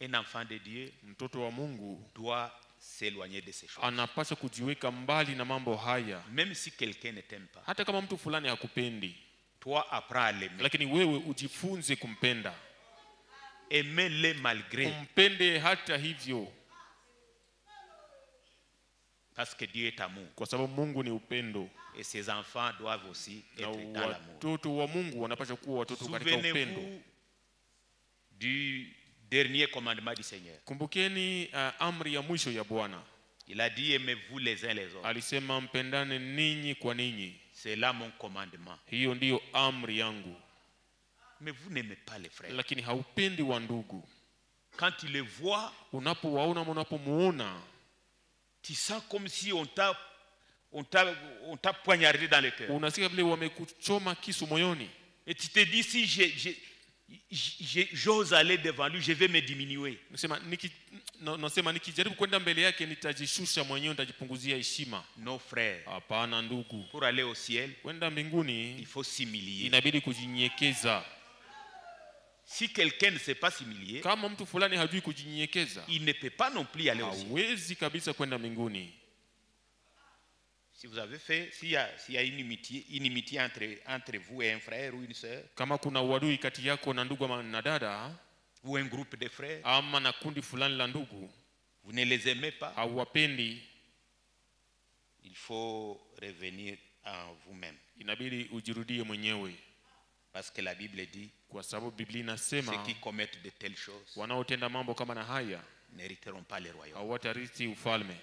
Speaker 7: Un enfant de Dieu
Speaker 4: Mtoto wa Mungu
Speaker 7: doit s'éloigner de ces choses.
Speaker 4: anapaswa kujiweka mbali na mambo haya.
Speaker 7: Même si quelqu'un ne t'aime pas,
Speaker 4: Hata kama mtu fulani hakupendi,
Speaker 7: toi apprends à l'aimer.
Speaker 4: lakini wewe ujifunze kumpenda.
Speaker 7: Aimez-le malgré.
Speaker 4: Umpende hata hivyo,
Speaker 7: Parce que Dieu est amour.
Speaker 4: kwa sababu Mungu ni upendo.
Speaker 7: Et ses enfants doivent aussi
Speaker 4: Na
Speaker 7: être dans l'amour.
Speaker 4: watoto wa Mungu wanapaswa kuwa watoto katika upendo.
Speaker 7: Souvenez-vous du dernier commandement du Seigneur.
Speaker 4: Kumbukeni amri ya mwisho ya Bwana.
Speaker 7: Il a dit, aimez-vous les uns les autres.
Speaker 4: Alisema mpendane ninyi kwa ninyi.
Speaker 7: C'est là mon commandement.
Speaker 4: Hiyo ndiyo amri yangu.
Speaker 7: Mais vous n'aimez pas les frères.
Speaker 4: Lakini haupendi wa ndugu.
Speaker 7: Quand tu les vois,
Speaker 4: Unapowaona, unapomuona,
Speaker 7: tu sens comme si on t'a poignardé dans le cœur.
Speaker 4: unasikia vile wamekuchoma kisu moyoni.
Speaker 7: Et tu te dis, si j'ose aller devant lui, je vais me diminuer.
Speaker 4: Nasema nikijaribu kwenda mbele yake nitajishusha mwenyewe, nitajipunguzia heshima.
Speaker 7: Non, frère.
Speaker 4: Hapana ndugu.
Speaker 7: Pour aller au ciel,
Speaker 4: Kwenda mbinguni
Speaker 7: il faut s'humilier.
Speaker 4: inabidi kujinyenyekeza.
Speaker 7: Si quelqu'un ne sait pas s'humilier,
Speaker 4: Kama mtu fulani hajui kujinyenyekeza,
Speaker 7: il ne peut pas non plus aller au ciel.
Speaker 4: hawezi kabisa kwenda mbinguni.
Speaker 7: Si vous avez fait, s'il y a inimitié entre vous et un frère ou une sœur,
Speaker 4: Kama kuna uadui kati yako na ndugu ama na dada
Speaker 7: ou un groupe de frères,
Speaker 4: ama na kundi fulani la ndugu,
Speaker 7: vous ne les aimez pas,
Speaker 4: hauwapendi,
Speaker 7: il faut revenir en vous-même.
Speaker 4: inabidi ujirudie mwenyewe,
Speaker 7: Parce que la Bible dit,
Speaker 4: kwa sababu Biblia
Speaker 7: ceux
Speaker 4: inasema
Speaker 7: qui commettent de telles choses
Speaker 4: wanaotenda mambo kama na haya
Speaker 7: n'hériteront pas le royaume.
Speaker 4: hawatarithi ufalme.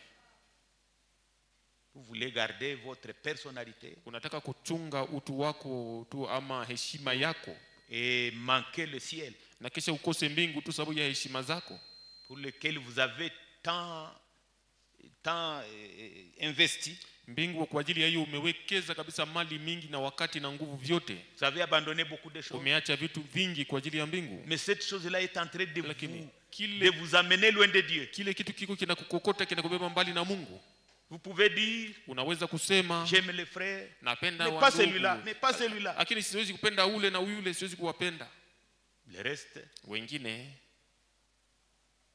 Speaker 7: Vous voulez garder votre personnalité
Speaker 4: Unataka kuchunga utu wako tu ama heshima yako,
Speaker 7: et manquer le ciel
Speaker 4: na kisha ukose mbingu tu sababu ya heshima zako,
Speaker 7: pour lequel vous avez tant investi.
Speaker 4: mbingu kwa ajili ya hiyo umewekeza kabisa mali mingi na wakati na nguvu vyote,
Speaker 7: Vous avez abandonné beaucoup de choses.
Speaker 4: umeacha vitu vingi kwa ajili ya mbingu,
Speaker 7: Mais cette chose-là est en train de
Speaker 4: lakini
Speaker 7: vous amener loin de Dieu.
Speaker 4: kile kitu kiko kinakukokota, kinakubeba mbali na Mungu.
Speaker 7: Vous pouvez dire,
Speaker 4: Unaweza kusema
Speaker 7: j'aime les frères,
Speaker 4: napenda
Speaker 7: mais pas
Speaker 4: wandugu,
Speaker 7: celui-là, mais pas celui-là.
Speaker 4: lakini siwezi kupenda ule na yule, siwezi kuwapenda
Speaker 7: Le reste,
Speaker 4: wengine.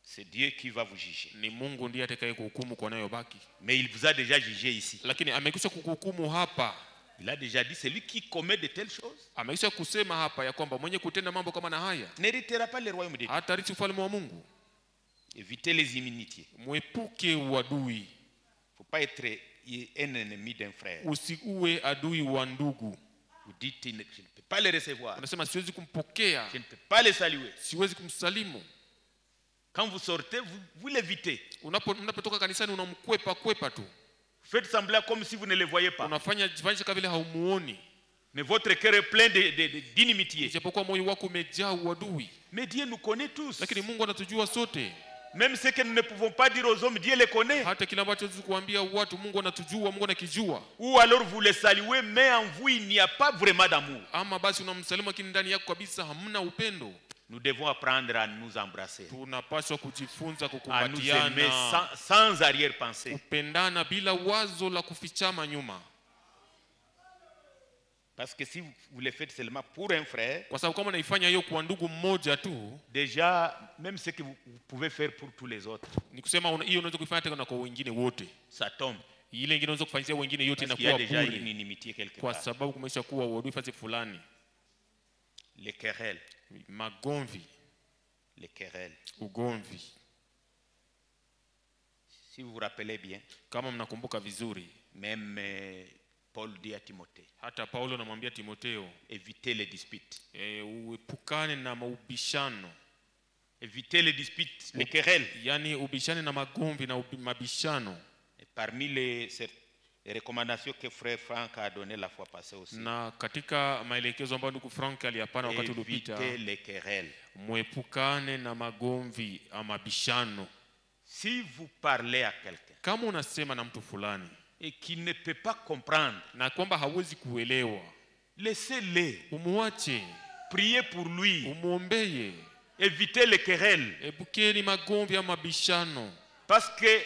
Speaker 7: c'est Dieu qui va vous juger.
Speaker 4: Ni Mungu ndiye atakaye kuhukumu kwa nayo baki,
Speaker 7: Mais il vous a déjà jugé ici.
Speaker 4: lakini amekwisha kukuhukumu hapa.
Speaker 7: Il a déjà dit, celui qui commet de telles choses
Speaker 4: Amekwisha kusema hapa ya kwamba mwenye kutenda mambo kama na haya
Speaker 7: n'héritera pas le royaume de Dieu.
Speaker 4: hatarithi ufalme wa Mungu.
Speaker 7: Évitez les inimitiés.
Speaker 4: Mwepuke uadui,
Speaker 7: Il ne faut pas être un ennemi d'un frère.
Speaker 4: usiuwe adui wa ndugu.
Speaker 7: Vous dites, je ne peux pas le recevoir.
Speaker 4: Unasema siwezi kumpokea,
Speaker 7: Je ne peux pas le saluer.
Speaker 4: siwezi kumsalimu.
Speaker 7: Quand vous sortez, vous l'évitez.
Speaker 4: Unapotoka kanisani unamkwepa kwepa tu,
Speaker 7: Faites semblant comme si vous ne le voyez pas.
Speaker 4: unafanya jifanyisha kama vile haumuoni,
Speaker 7: Mais votre cœur est plein d'inimitié.
Speaker 4: ijapokuwa moyo wako umejaa uadui.
Speaker 7: Mais Dieu nous connaît tous.
Speaker 4: Lakini Mungu anatujua sote,
Speaker 7: Même ce que nous ne pouvons pas dire aux hommes, Dieu les connaît.
Speaker 4: hata kile ambacho hatuwezi kuambia watu Mungu anatujua, Mungu anakijua.
Speaker 7: Ou alors vous les saluez, mais en vous, il n'y a pas vraiment d'amour.
Speaker 4: Ama basi unamsalimu lakini ndani yako kabisa hamna upendo.
Speaker 7: Nous devons apprendre à nous embrasser,
Speaker 4: Tunapaswa kujifunza
Speaker 7: à nous aimer
Speaker 4: kukumbatiana,
Speaker 7: sans arrière-pensée.
Speaker 4: kupendana bila wazo la kufichama nyuma,
Speaker 7: Parce que si vous le faites seulement pour un frère,
Speaker 4: kwa sababu kama unaifanya hiyo kwa ndugu mmoja tu,
Speaker 7: déjà, même ce que vous pouvez faire pour tous les autres,
Speaker 4: ni kusema hiyo unaweza kuifanya tena kwa wengine wote,
Speaker 7: ça tombe.
Speaker 4: ile ingine unaweza kufanyia wengine yote
Speaker 7: Parce qu'il y a
Speaker 4: inakuwa
Speaker 7: déjà une
Speaker 4: bure,
Speaker 7: inimitié quelque
Speaker 4: kwa
Speaker 7: part.
Speaker 4: sababu kumesha kuwa uadui fasi fulani,
Speaker 7: Les querelles,
Speaker 4: magomvi,
Speaker 7: les querelles.
Speaker 4: ugomvi.
Speaker 7: Si vous vous rappelez bien,
Speaker 4: Kama mnakumbuka vizuri,
Speaker 7: même Paul dit à Timothée,
Speaker 4: hata Paulo anamwambia Timotheo,
Speaker 7: évitez les disputes.
Speaker 4: uepukane na maubishano,
Speaker 7: Évitez les disputes, les querelles.
Speaker 4: yani ubishane na magomvi na mabishano.
Speaker 7: Et parmi les recommandations que frère Franck a données la fois passée aussi,
Speaker 4: Na katika maelekezo ambayo ndugu Frank aliyapana wakati uliopita,
Speaker 7: évitez les querelles.
Speaker 4: muepukane na magomvi ama mabishano.
Speaker 7: Si vous parlez à quelqu'un
Speaker 4: Kama unasema na mtu fulani
Speaker 7: et qui ne peut pas comprendre,
Speaker 4: na kwamba hawezi kuelewa,
Speaker 7: laissez-le,
Speaker 4: umuache,
Speaker 7: priez pour lui,
Speaker 4: umuombeye.
Speaker 7: évitez les querelles.
Speaker 4: Epukeni magomvi ama mabishano,
Speaker 7: Parce que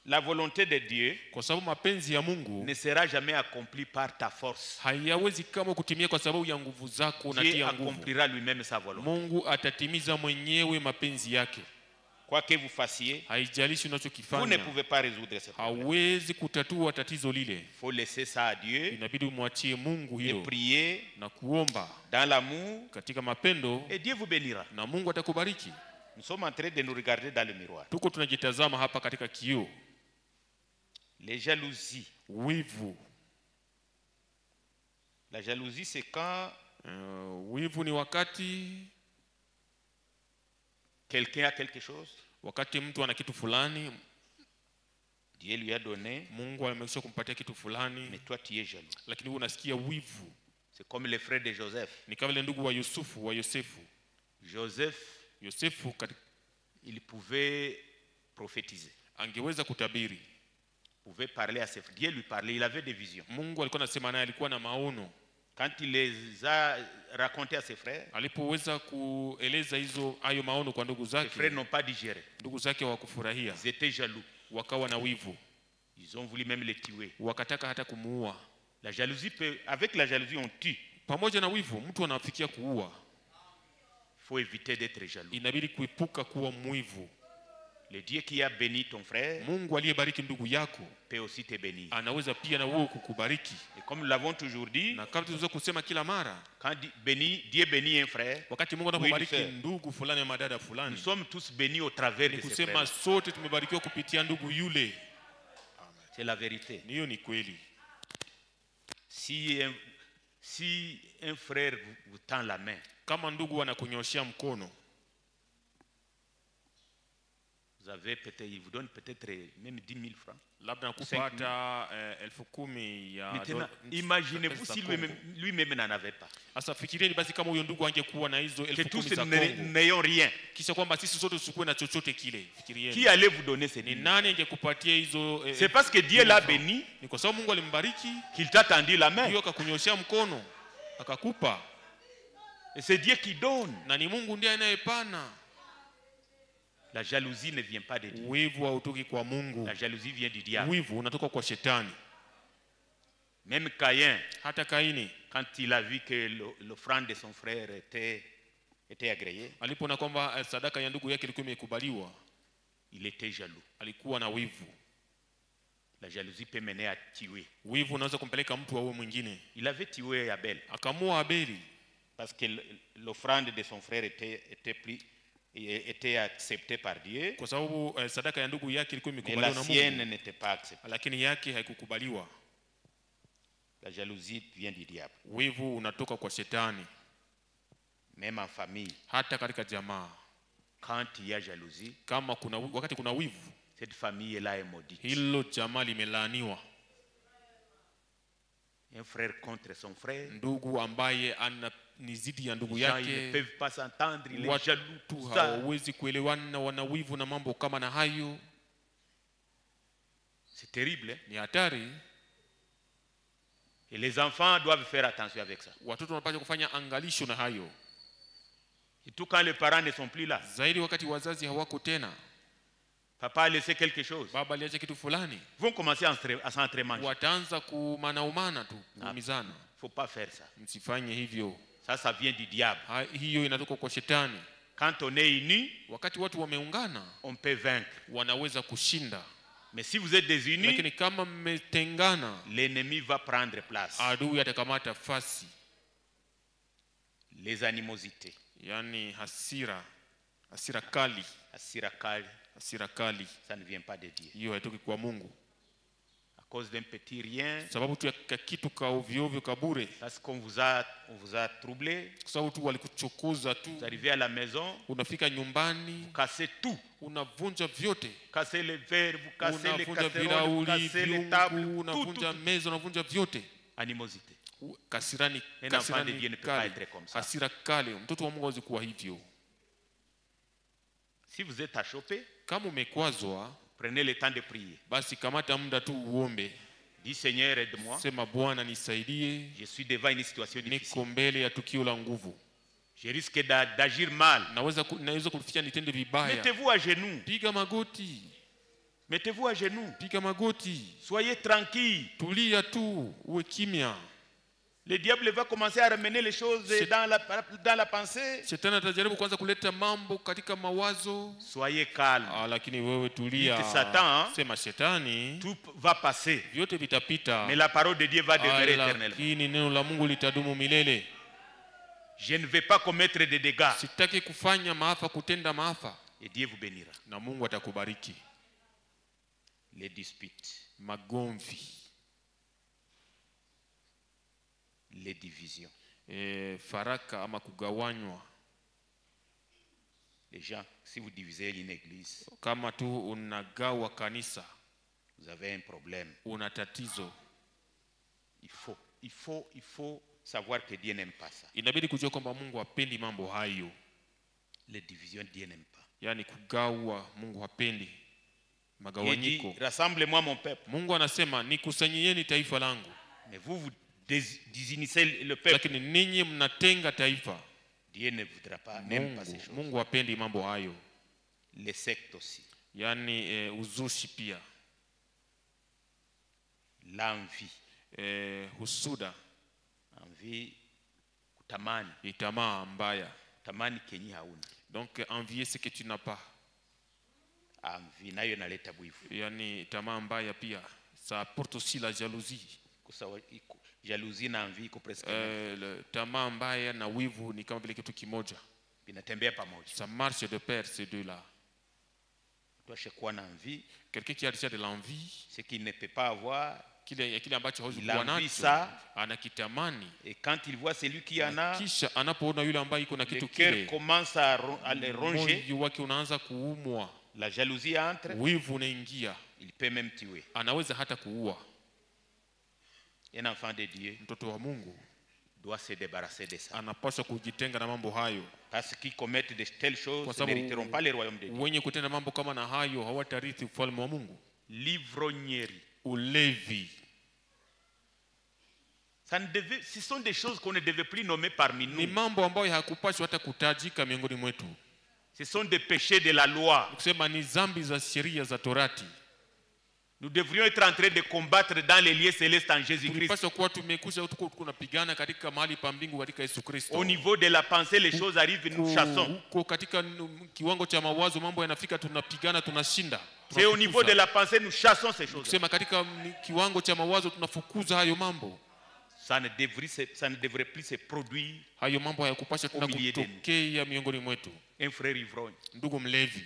Speaker 7: la volonté de Dieu
Speaker 4: kwa sababu mapenzi ya Mungu
Speaker 7: ne sera jamais accomplie par ta force.
Speaker 4: hayawezi kama kutimia kwa sababu ya nguvu zako
Speaker 7: Dieu
Speaker 4: unatia nguvu.
Speaker 7: accomplira lui-même sa volonté.
Speaker 4: Mungu atatimiza mwenyewe mapenzi yake.
Speaker 7: Quoi que vous fassiez,
Speaker 4: Haijalishi
Speaker 7: vous ne
Speaker 4: unachokifanya,
Speaker 7: pouvez pas résoudre ce problème.
Speaker 4: hawezi kutatua tatizo lile.
Speaker 7: Il faut laisser ça à Dieu
Speaker 4: Inabidi umwachie Mungu
Speaker 7: et
Speaker 4: hilo
Speaker 7: prier
Speaker 4: na kuomba
Speaker 7: dans l'amour
Speaker 4: katika mapendo,
Speaker 7: et Dieu vous bénira.
Speaker 4: na Mungu atakubariki.
Speaker 7: Nous sommes en train de nous regarder dans le miroir.
Speaker 4: Tuko tunajitazama hapa katika kioo.
Speaker 7: Les jalousies.
Speaker 4: Wivu,
Speaker 7: La jalousie, c'est quand
Speaker 4: wivu ni wakati
Speaker 7: quelqu'un a quelque chose,
Speaker 4: mtu ana kitu fulani,
Speaker 7: Dieu lui a donné,
Speaker 4: Mungu amekwisha kumpatia kitu fulani,
Speaker 7: mais toi tu es jaloux.
Speaker 4: lakini wewe unasikia wivu.
Speaker 7: C'est comme les frères de Joseph.
Speaker 4: Ni kama vile ndugu wa Yosefu.
Speaker 7: Joseph,
Speaker 4: Yosefu
Speaker 7: il pouvait prophétiser,
Speaker 4: angeweza kutabiri.
Speaker 7: pouvait parler à ses frères. Dieu lui parlait, il avait des visions.
Speaker 4: Mungu alikuwa anasema naye, alikuwa na maono.
Speaker 7: Quand il les a racontés à ses frères,
Speaker 4: Alipoweza kueleza hayo maono kwa ndugu
Speaker 7: ses frères
Speaker 4: zake,
Speaker 7: n'ont pas digéré.
Speaker 4: ndugu zake hawakufurahia,
Speaker 7: Ils étaient jaloux.
Speaker 4: wakawa na wivu,
Speaker 7: Ils ont voulu même le tuer.
Speaker 4: wakataka hata kumuua.
Speaker 7: La jalousie avec la jalousie, on tue.
Speaker 4: Pamoja na wivu, mtu anafikia kuua.
Speaker 7: Il faut éviter d'être jaloux.
Speaker 4: Inabidi kuepuka kuwa mwivu.
Speaker 7: Le Dieu qui a béni ton frère
Speaker 4: Mungu aliyebariki ndugu yako
Speaker 7: peut aussi te bénir.
Speaker 4: anaweza pia na wewe kukubariki.
Speaker 7: Et comme nous l'avons toujours dit,
Speaker 4: Na kama tunaweza kusema kila mara,
Speaker 7: quand Dieu bénit un frère,
Speaker 4: wakati Mungu
Speaker 7: Oui,
Speaker 4: anapobariki
Speaker 7: sir.
Speaker 4: ndugu fulani na madada
Speaker 7: nous
Speaker 4: fulani,
Speaker 7: sommes tous bénis au travers
Speaker 4: ni
Speaker 7: de ces
Speaker 4: kusema
Speaker 7: frères.
Speaker 4: sote tumebarikiwa kupitia ndugu yule.
Speaker 7: C'est la vérité.
Speaker 4: Ni hiyo ni kweli.
Speaker 7: Si un frère vous tend la main,
Speaker 4: Kama ndugu anakunyoshea mkono,
Speaker 7: vous avez peut-être, il vous donne peut-être même 10 000 francs.
Speaker 4: labda nakupa hata 10,000 ya
Speaker 7: Maintenant,
Speaker 4: dola-
Speaker 7: imaginez-vous
Speaker 4: pesa
Speaker 7: si
Speaker 4: za Kongo.
Speaker 7: lui-même n'en avait pas.
Speaker 4: Sasa fikirieni basi kama huyo ndugu angekuwa na hizo
Speaker 7: Que
Speaker 4: 10,000
Speaker 7: tous
Speaker 4: za
Speaker 7: nous
Speaker 4: Kongo,
Speaker 7: n'ayons rien.
Speaker 4: kisha kwamba sisi sote tusikuwe na chochote kile.
Speaker 7: Qui
Speaker 4: Fikirieni,
Speaker 7: allait vous donner ces
Speaker 4: ni
Speaker 7: 10 000?
Speaker 4: nani angekupatia hizo
Speaker 7: C'est parce que Dieu l'a béni
Speaker 4: Ni kwa sababu Mungu alimbariki,
Speaker 7: qu'il t'a tendu la main.
Speaker 4: hiyo akakunyoshea mkono akakupa,
Speaker 7: Et c'est Dieu qui donne.
Speaker 4: na ni Mungu ndiye anayepana.
Speaker 7: La jalousie ne vient pas de Dieu.
Speaker 4: Wivu hautoki kwa Mungu,
Speaker 7: La jalousie vient du diable.
Speaker 4: wivu unatoka kwa shetani.
Speaker 7: Même Caïn,
Speaker 4: Hata Kaini
Speaker 7: quand il a vu que l'offrande de son frère était agréée,
Speaker 4: alipoona kwamba sadaka ya ndugu yake ilikuwa imekubaliwa,
Speaker 7: il était jaloux.
Speaker 4: alikuwa na wivu.
Speaker 7: La jalousie peut mener à tuer.
Speaker 4: Wivu unaweza kumpeleka mtu awe mwingine.
Speaker 7: Il avait tué Abel
Speaker 4: Akamua Abeli
Speaker 7: parce que l'offrande de son frère était acceptée par Dieu,
Speaker 4: kwa sababu sadaka ya ndugu yake ilikuwa
Speaker 7: mais
Speaker 4: imekubaliwa
Speaker 7: la
Speaker 4: na
Speaker 7: sienne
Speaker 4: Mungu,
Speaker 7: n'était pas acceptée.
Speaker 4: lakini yake haikukubaliwa.
Speaker 7: La jalousie vient du diable.
Speaker 4: Wivu unatoka kwa shetani.
Speaker 7: Même en famille,
Speaker 4: Hata katika jamaa,
Speaker 7: quand il y a jalousie,
Speaker 4: kama wakati kuna wivu,
Speaker 7: cette famille-là est maudite.
Speaker 4: hilo jamaa limelaaniwa.
Speaker 7: Un frère contre son frère,
Speaker 4: Ndugu ambaye ni zidi ya ndugu
Speaker 7: les gens, ils ne
Speaker 4: yake,
Speaker 7: peuvent pas s'entendre, il est jaloux,
Speaker 4: watu
Speaker 7: tout ça.
Speaker 4: hawawezi kuelewana, wana wivu na mambo kama na hayo.
Speaker 7: C'est terrible, hein?
Speaker 4: Ni hatari.
Speaker 7: Et les enfants doivent faire attention avec ça.
Speaker 4: Watoto wanapaswa kufanya angalisho na hayo,
Speaker 7: Et tout quand les parents ne sont plus là.
Speaker 4: zaidi wakati wazazi hawako tena.
Speaker 7: Papa a laissé quelque chose.
Speaker 4: Baba aliacha kitu fulani,
Speaker 7: Ils vont commencer à s'entremanger.
Speaker 4: wataanza kumanaumana tu, kuumizana.
Speaker 7: Il ne faut pas faire ça.
Speaker 4: Msifanye hivyo.
Speaker 7: Ça vient du diable.
Speaker 4: Hiyo inatoka kwa shetani.
Speaker 7: Quand on est unis,
Speaker 4: Wakati watu wameungana,
Speaker 7: on peut vaincre.
Speaker 4: wanaweza kushinda,
Speaker 7: Mais si vous êtes désunis,
Speaker 4: lakini kama mmetengana,
Speaker 7: l'ennemi va prendre place.
Speaker 4: adui atakamata fasi.
Speaker 7: Les animosités,
Speaker 4: Yani hasira kali, hasira kali,
Speaker 7: ça ne vient pas de Dieu.
Speaker 4: hiyo haitoki kwa Mungu.
Speaker 7: À cause d'un petit rien,
Speaker 4: Sababu tu ya kitu ka ovyo ovyo kabure,
Speaker 7: parce qu'on vous a troublé,
Speaker 4: kwa sababu tu walikuchokoza tu,
Speaker 7: vous arrivez à la maison,
Speaker 4: unafika nyumbani
Speaker 7: vous cassez tout.
Speaker 4: unavunja vyote,
Speaker 7: Vous cassez les verres, vous cassez les
Speaker 4: unavunja
Speaker 7: casseroles, vous
Speaker 4: virauli,
Speaker 7: cassez les tables,
Speaker 4: vyungu,
Speaker 7: tout.
Speaker 4: unavunja meza, unavunja vyote.
Speaker 7: Animosité.
Speaker 4: Kasirani,
Speaker 7: Un enfant de Dieu ne
Speaker 4: kasirani
Speaker 7: peut pas
Speaker 4: kali,
Speaker 7: être comme ça.
Speaker 4: hasira kali. Mtoto wa Mungu hawezi kuwa hivyo.
Speaker 7: Si vous êtes achoppé,
Speaker 4: Kama umekwazwa,
Speaker 7: prenez le temps de prier.
Speaker 4: basi kamata muda tu uombe,
Speaker 7: Dis Seigneur, aide-moi.
Speaker 4: sema Bwana nisaidie,
Speaker 7: Je suis devant une situation difficile.
Speaker 4: niko mbele ya tukio la nguvu,
Speaker 7: Je risque d'agir mal.
Speaker 4: naweza kufikia nitende vibaya.
Speaker 7: Mettez-vous à genoux.
Speaker 4: Piga magoti,
Speaker 7: Mettez-vous à genoux.
Speaker 4: piga magoti,
Speaker 7: Soyez tranquille.
Speaker 4: tulia tu, uwe kimya.
Speaker 7: Le diable va commencer à ramener les choses dans la pensée.
Speaker 4: Shetani atajaribu kwanza kuleta mambo katika mawazo.
Speaker 7: Soyez calme.
Speaker 4: Lakini wewe tulia.
Speaker 7: Dites Satan,
Speaker 4: sema Shetani,
Speaker 7: tout va passer.
Speaker 4: vyote vitapita,
Speaker 7: Mais la parole de Dieu va demeurer éternellement.
Speaker 4: lakini neno la Mungu litadumu milele.
Speaker 7: Je ne vais pas commettre de dégâts.
Speaker 4: Sitaki kufanya maafa, kutenda maafa,
Speaker 7: Et Dieu vous bénira.
Speaker 4: na Mungu atakubariki.
Speaker 7: Les disputes,
Speaker 4: Magomvi,
Speaker 7: les divisions.
Speaker 4: faraka ama kugawanywa.
Speaker 7: Les gens, si vous divisez une église,
Speaker 4: Kama tu unagawa kanisa,
Speaker 7: vous avez un problème.
Speaker 4: una tatizo.
Speaker 7: Il faut savoir que Dieu n'aime pas ça.
Speaker 4: Inabidi kujua kwamba Mungu hapendi mambo hayo.
Speaker 7: Les divisions, Dieu n'aime pas.
Speaker 4: Yani kugawa, Mungu hapendi
Speaker 7: Il dit,
Speaker 4: magawanyiko.
Speaker 7: rassemble-moi mon peuple.
Speaker 4: Mungu anasema nikusanyieni taifa langu,
Speaker 7: Mais vous désunissez le peuple.
Speaker 4: lakini ninyi mnatenga taifa.
Speaker 7: Dieu ne voudra pas, n'aime pas ces choses.
Speaker 4: Mungu hapendi mambo hayo.
Speaker 7: Les sectes aussi.
Speaker 4: Yani uzushi pia,
Speaker 7: L'envie.
Speaker 4: husuda,
Speaker 7: Envie, kutamani.
Speaker 4: tamaa mbaya.
Speaker 7: Kutamani kenye hauna.
Speaker 4: Donc envier ce que tu n'as pas.
Speaker 7: envie nayo inaleta bwivu.
Speaker 4: yani tamaa mbaya pia, ça apporte aussi la jalousie.
Speaker 7: Kusawa iko jalousie na envie iko presque
Speaker 4: Tamaa mbaya na wivu ni kama vile kitu kimoja,
Speaker 7: vinatembea pamoja.
Speaker 4: ça marche de pair ces deux là.
Speaker 7: Toi kuwa na envie,
Speaker 4: Quelqu'un qui a déjà de l'envie,
Speaker 7: ce qu'il ne peut pas avoir,
Speaker 4: kile ambacho hawezi
Speaker 7: il
Speaker 4: kuwa
Speaker 7: envie
Speaker 4: nacho
Speaker 7: ça,
Speaker 4: anakitamani,
Speaker 7: et quand il voit celui qui en a,
Speaker 4: kisha anapoona yule ambaye iko na
Speaker 7: le
Speaker 4: kitu
Speaker 7: cœur
Speaker 4: kile,
Speaker 7: commence à le ronger,
Speaker 4: moyo wake unaanza kuumwa,
Speaker 7: la jalousie entre,
Speaker 4: wivu unaingia,
Speaker 7: il peut même tuer.
Speaker 4: anaweza hata kuua.
Speaker 7: Un enfant de Dieu
Speaker 4: Mtoto wa Mungu
Speaker 7: doit se débarrasser de ça.
Speaker 4: anapaswa kujitenga na mambo hayo,
Speaker 7: Parce qu'ils commettent de telles choses
Speaker 4: kwa
Speaker 7: ne mériteront pas le royaume de Dieu.
Speaker 4: wenye kutenda mambo kama na hayo hawatarithi ufalme wa Mungu.
Speaker 7: L'ivrognerie.
Speaker 4: Ulevi,
Speaker 7: Ce sont des choses qu'on ne devait plus nommer parmi
Speaker 4: ni
Speaker 7: nous.
Speaker 4: mambo ambayo hakupaswa hata kutajika miongoni mwetu.
Speaker 7: Ce sont des péchés de la loi.
Speaker 4: Kusema ni zambi za sheria za Torati.
Speaker 7: Nous devrions être en train de combattre dans les lieux célestes en Jésus-Christ.
Speaker 4: Tulipaswa kuwa tumekuja tunapigana katika mahali pa mbingu katika Yesu Kristo.
Speaker 7: Au niveau de la pensée, les choses arrivent, nous chassons.
Speaker 4: Huko katika kiwango cha mawazo mambo yanafika, tunapigana, tunashinda.
Speaker 7: C'est au niveau de la pensée, nous chassons ces choses.
Speaker 4: Kusema katika kiwango cha mawazo tunafukuza hayo mambo.
Speaker 7: Ça ne devrait plus se produire.
Speaker 4: Hayo mambo hayakupaswa tena kutokea miongoni mwetu.
Speaker 7: Un frère ivrogne,
Speaker 4: Ndugu mlevi,